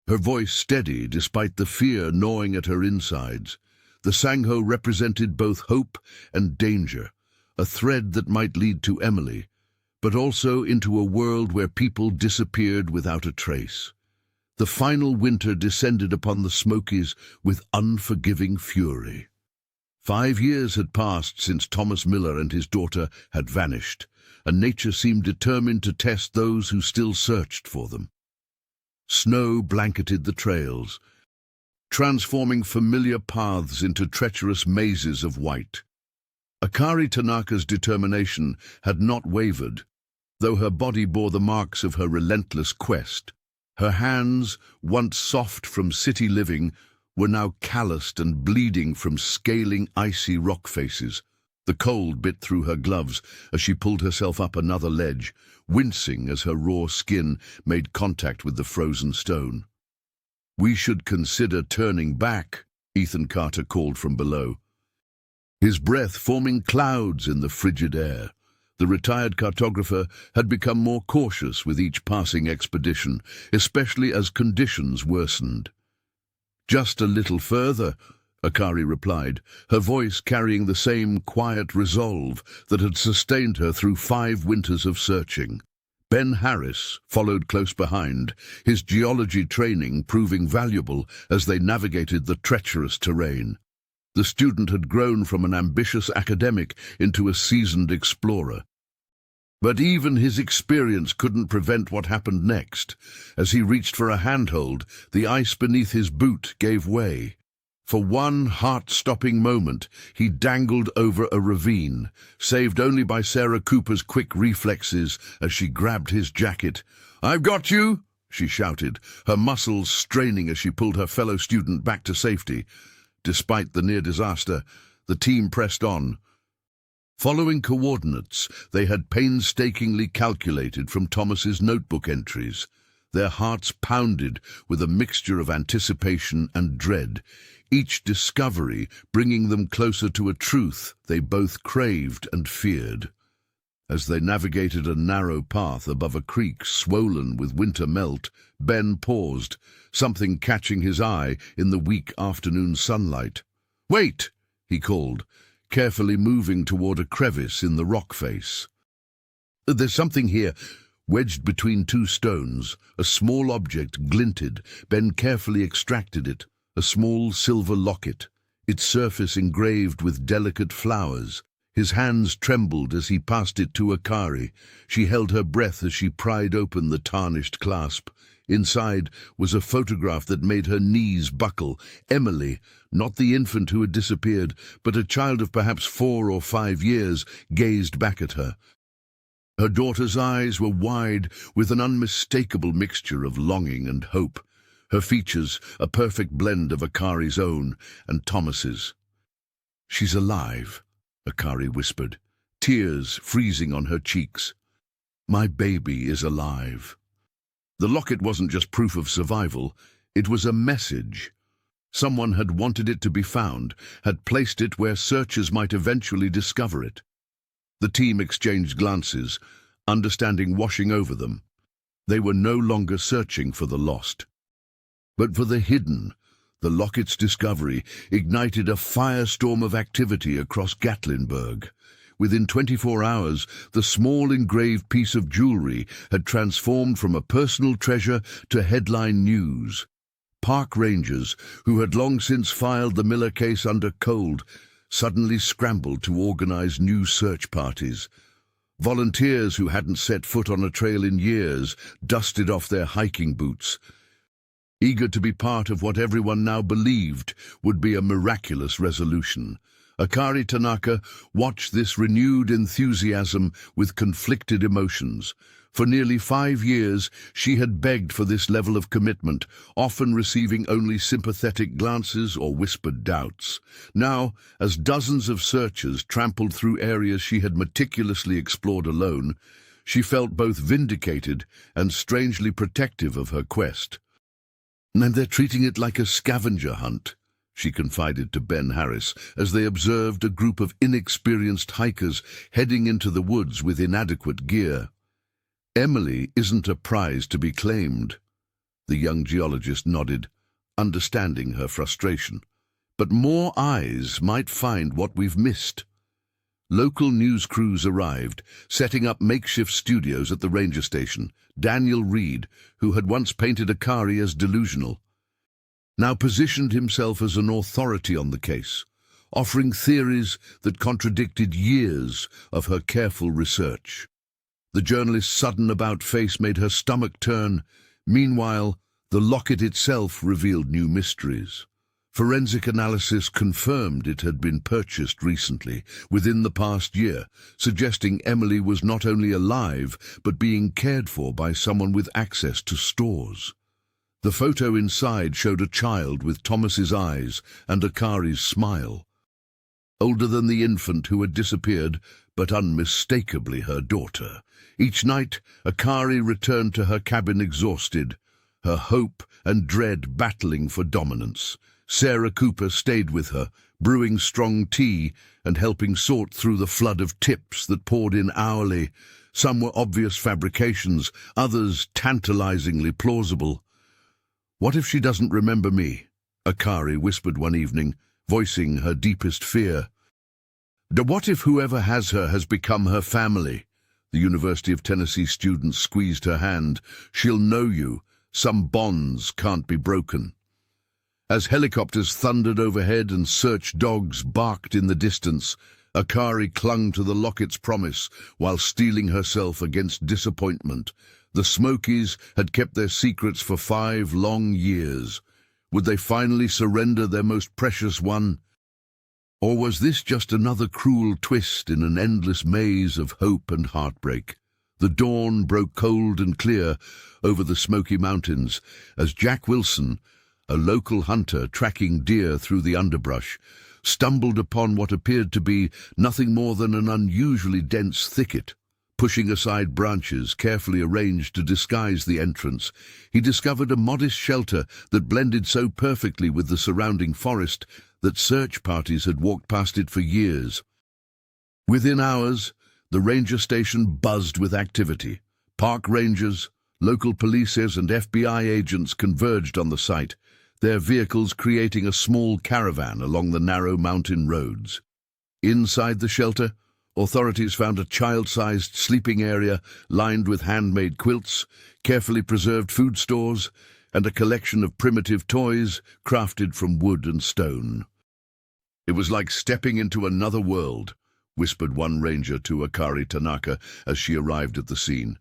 [SPEAKER 1] Her voice steady despite the fear gnawing at her insides. The Sangho represented both hope and danger, a thread that might lead to Emily, but also into a world where people disappeared without a trace. The final winter descended upon the Smokies with unforgiving fury. 5 years had passed since Thomas Miller and his daughter had vanished, and nature seemed determined to test those who still searched for them. Snow blanketed the trails, transforming familiar paths into treacherous mazes of white. Akari Tanaka's determination had not wavered, though her body bore the marks of her relentless quest. Her hands, once soft from city living, were now calloused and bleeding from scaling icy rock faces. The cold bit through her gloves as she pulled herself up another ledge, wincing as her raw skin made contact with the frozen stone. "We should consider turning back," Ethan Carter called from below, his breath forming clouds in the frigid air. The retired cartographer had become more cautious with each passing expedition, especially as conditions worsened. "Just a little further," Akari replied, her voice carrying the same quiet resolve that had sustained her through 5 winters of searching. Ben Harris followed close behind, his geology training proving valuable as they navigated the treacherous terrain. The student had grown from an ambitious academic into a seasoned explorer. But even his experience couldn't prevent what happened next. As he reached for a handhold, the ice beneath his boot gave way. For one heart-stopping moment, he dangled over a ravine, saved only by Sarah Cooper's quick reflexes as she grabbed his jacket. "I've got you!" she shouted, her muscles straining as she pulled her fellow student back to safety. Despite the near disaster, the team pressed on. Following coordinates they had painstakingly calculated from Thomas's notebook entries, their hearts pounded with a mixture of anticipation and dread, each discovery bringing them closer to a truth they both craved and feared. As they navigated a narrow path above a creek swollen with winter melt, Ben paused, something catching his eye in the weak afternoon sunlight. "Wait!" he called, carefully moving toward a crevice in the rock face. "There's something here." Wedged between 2 stones, a small object glinted. Ben carefully extracted it, a small silver locket, its surface engraved with delicate flowers. His hands trembled as he passed it to Akari. She held her breath as she pried open the tarnished clasp. Inside was a photograph that made her knees buckle. Emily, not the infant who had disappeared, but a child of perhaps 4 or 5 years, gazed back at her. Her daughter's eyes were wide with an unmistakable mixture of longing and hope, her features a perfect blend of Akari's own and Thomas's. "She's alive," Akari whispered, tears freezing on her cheeks. "My baby is alive." The locket wasn't just proof of survival, it was a message. Someone had wanted it to be found, had placed it where searchers might eventually discover it. The team exchanged glances, understanding washing over them. They were no longer searching for the lost, but for the hidden. The locket's discovery ignited a firestorm of activity across Gatlinburg. Within 24 hours, the small engraved piece of jewelry had transformed from a personal treasure to headline news. Park rangers, who had long since filed the Miller case under cold, suddenly scrambled to organize new search parties. Volunteers who hadn't set foot on a trail in years dusted off their hiking boots, eager to be part of what everyone now believed would be a miraculous resolution. Akari Tanaka watched this renewed enthusiasm with conflicted emotions. For nearly 5 years, she had begged for this level of commitment, often receiving only sympathetic glances or whispered doubts. Now, as dozens of searchers trampled through areas she had meticulously explored alone, she felt both vindicated and strangely protective of her quest. "And they're treating it like a scavenger hunt," she confided to Ben Harris as they observed a group of inexperienced hikers heading into the woods with inadequate gear. "Emily isn't a prize to be claimed." The young geologist nodded, understanding her frustration. "But more eyes might find what we've missed." Local news crews arrived, setting up makeshift studios at the ranger station. Daniel Reed, who had once painted Akari as delusional, now positioned himself as an authority on the case, offering theories that contradicted years of her careful research. The journalist's sudden about-face made her stomach turn. Meanwhile, the locket itself revealed new mysteries. Forensic analysis confirmed it had been purchased recently, within the past year, suggesting Emily was not only alive, but being cared for by someone with access to stores. The photo inside showed a child with Thomas's eyes and Akari's smile. Older than the infant who had disappeared, but unmistakably her daughter. Each night, Akari returned to her cabin exhausted, her hope and dread battling for dominance. Sarah Cooper stayed with her, brewing strong tea and helping sort through the flood of tips that poured in hourly. Some were obvious fabrications, others tantalizingly plausible. "What if she doesn't remember me?" Akari whispered one evening, voicing her deepest fear. "What if whoever has her has become her family?" The University of Tennessee student squeezed her hand. "She'll know you. Some bonds can't be broken." As helicopters thundered overhead and search dogs barked in the distance, Akari clung to the locket's promise while steeling herself against disappointment. The Smokies had kept their secrets for 5 long years. Would they finally surrender their most precious one? Or was this just another cruel twist in an endless maze of hope and heartbreak? The dawn broke cold and clear over the Smoky Mountains as Jack Wilson, a local hunter tracking deer through the underbrush, stumbled upon what appeared to be nothing more than an unusually dense thicket. Pushing aside branches carefully arranged to disguise the entrance, he discovered a modest shelter that blended so perfectly with the surrounding forest that search parties had walked past it for years. Within hours, the ranger station buzzed with activity. Park rangers, local polices and FBI agents converged on the site, their vehicles creating a small caravan along the narrow mountain roads. Inside the shelter, authorities found a child-sized sleeping area lined with handmade quilts, carefully preserved food stores, and a collection of primitive toys crafted from wood and stone. "It was like stepping into another world," whispered one ranger to Akari Tanaka as she arrived at the scene.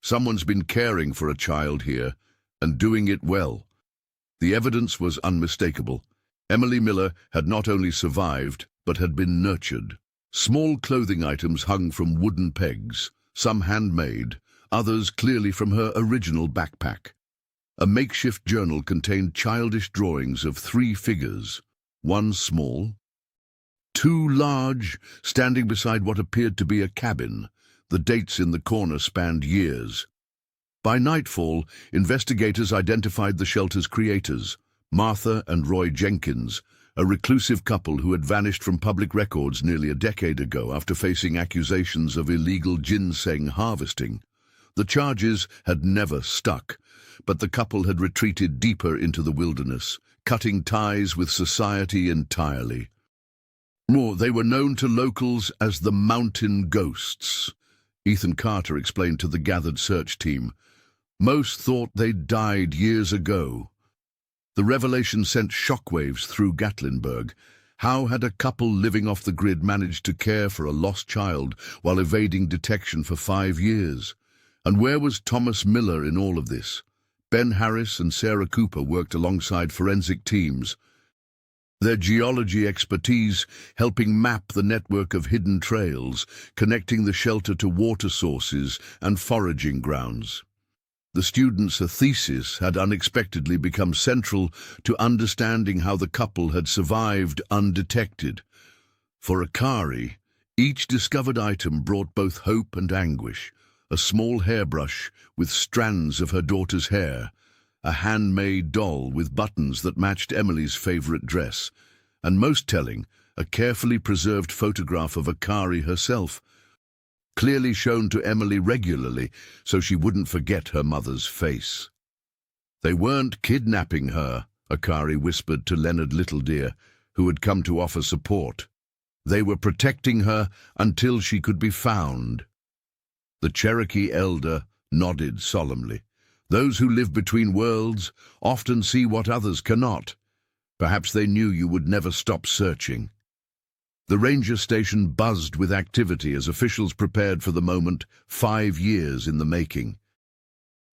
[SPEAKER 1] "Someone's been caring for a child here, and doing it well." The evidence was unmistakable. Emily Miller had not only survived, but had been nurtured. Small clothing items hung from wooden pegs, some handmade, others clearly from her original backpack. A makeshift journal contained childish drawings of 3 figures, one small, 2 large, standing beside what appeared to be a cabin. The dates in the corner spanned years. By nightfall, investigators identified the shelter's creators, Martha and Roy Jenkins, a reclusive couple who had vanished from public records nearly a decade ago after facing accusations of illegal ginseng harvesting. The charges had never stuck, but the couple had retreated deeper into the wilderness, cutting ties with society entirely. They were known to locals as the Mountain Ghosts, Ethan Carter explained to the gathered search team. Most thought they'd died years ago. The revelation sent shockwaves through Gatlinburg. How had a couple living off the grid managed to care for a lost child while evading detection for 5 years? And where was Thomas Miller in all of this? Ben Harris and Sarah Cooper worked alongside forensic teams, their geology expertise helping map the network of hidden trails, connecting the shelter to water sources and foraging grounds. The students' thesis had unexpectedly become central to understanding how the couple had survived undetected. For Akari, each discovered item brought both hope and anguish: a small hairbrush with strands of her daughter's hair, a handmade doll with buttons that matched Emily's favorite dress, and most telling, a carefully preserved photograph of Akari herself, clearly shown to Emily regularly so she wouldn't forget her mother's face. "They weren't kidnapping her," Akari whispered to Leonard Littledeer, who had come to offer support. "They were protecting her until she could be found." The Cherokee elder nodded solemnly. "Those who live between worlds often see what others cannot. Perhaps they knew you would never stop searching." The ranger station buzzed with activity as officials prepared for the moment, 5 years in the making.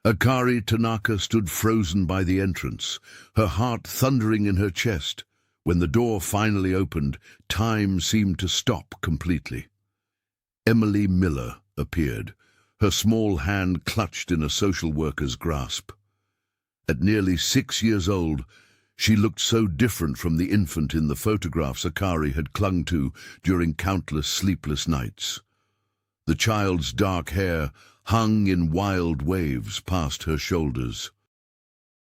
[SPEAKER 1] Akari Tanaka stood frozen by the entrance, her heart thundering in her chest. When the door finally opened, time seemed to stop completely. Emily Miller appeared, her small hand clutched in a social worker's grasp. At nearly 6 years old, she looked so different from the infant in the photographs Akari had clung to during countless sleepless nights. The child's dark hair hung in wild waves past her shoulders.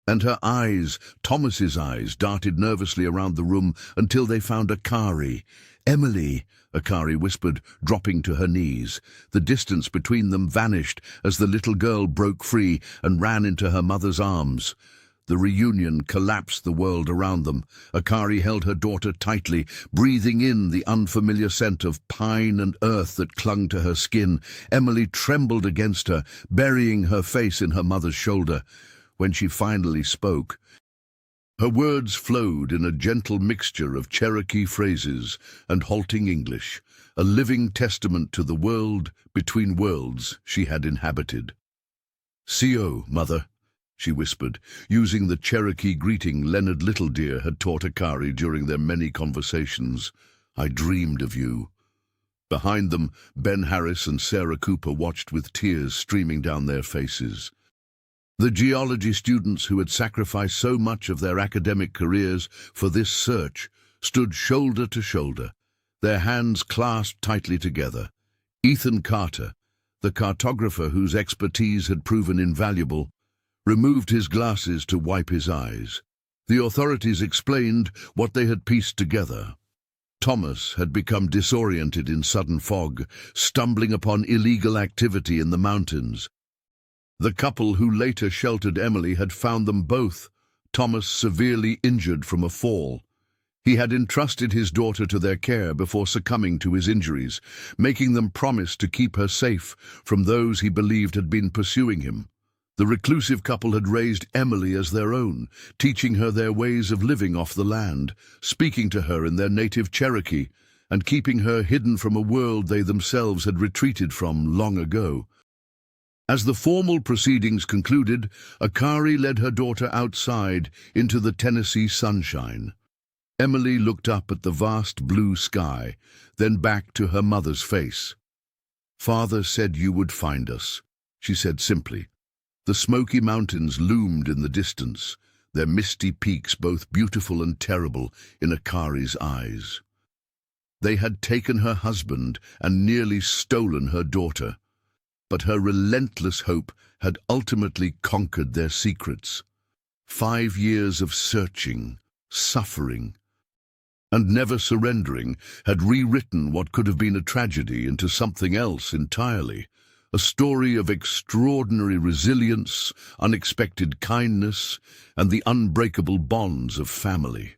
[SPEAKER 1] And her eyes, Thomas's eyes, darted nervously around the room until they found Akari. "Emily," Akari whispered, dropping to her knees. The distance between them vanished as the little girl broke free and ran into her mother's arms. The reunion collapsed the world around them. Akari held her daughter tightly, breathing in the unfamiliar scent of pine and earth that clung to her skin. Emily trembled against her, burying her face in her mother's shoulder. When she finally spoke, her words flowed in a gentle mixture of Cherokee phrases and halting English, a living testament to the world between worlds she had inhabited. "Co, Mother," she whispered, using the Cherokee greeting Leonard Littledeer had taught Akari during their many conversations. "I dreamed of you." Behind them, Ben Harris and Sarah Cooper watched with tears streaming down their faces. The geology students who had sacrificed so much of their academic careers for this search stood shoulder to shoulder, their hands clasped tightly together. Ethan Carter, the cartographer whose expertise had proven invaluable, removed his glasses to wipe his eyes. The authorities explained what they had pieced together. Thomas had become disoriented in sudden fog, stumbling upon illegal activity in the mountains. The couple who later sheltered Emily had found them both, Thomas severely injured from a fall. He had entrusted his daughter to their care before succumbing to his injuries, making them promise to keep her safe from those he believed had been pursuing him. The reclusive couple had raised Emily as their own, teaching her their ways of living off the land, speaking to her in their native Cherokee, and keeping her hidden from a world they themselves had retreated from long ago. As the formal proceedings concluded, Akari led her daughter outside into the Tennessee sunshine. Emily looked up at the vast blue sky, then back to her mother's face. "Father said you would find us," she said simply. The Smoky Mountains loomed in the distance, their misty peaks both beautiful and terrible in Akari's eyes. They had taken her husband and nearly stolen her daughter, but her relentless hope had ultimately conquered their secrets. 5 years of searching, suffering, and never surrendering had rewritten what could have been a tragedy into something else entirely. A story of extraordinary resilience, unexpected kindness, and the unbreakable bonds of family.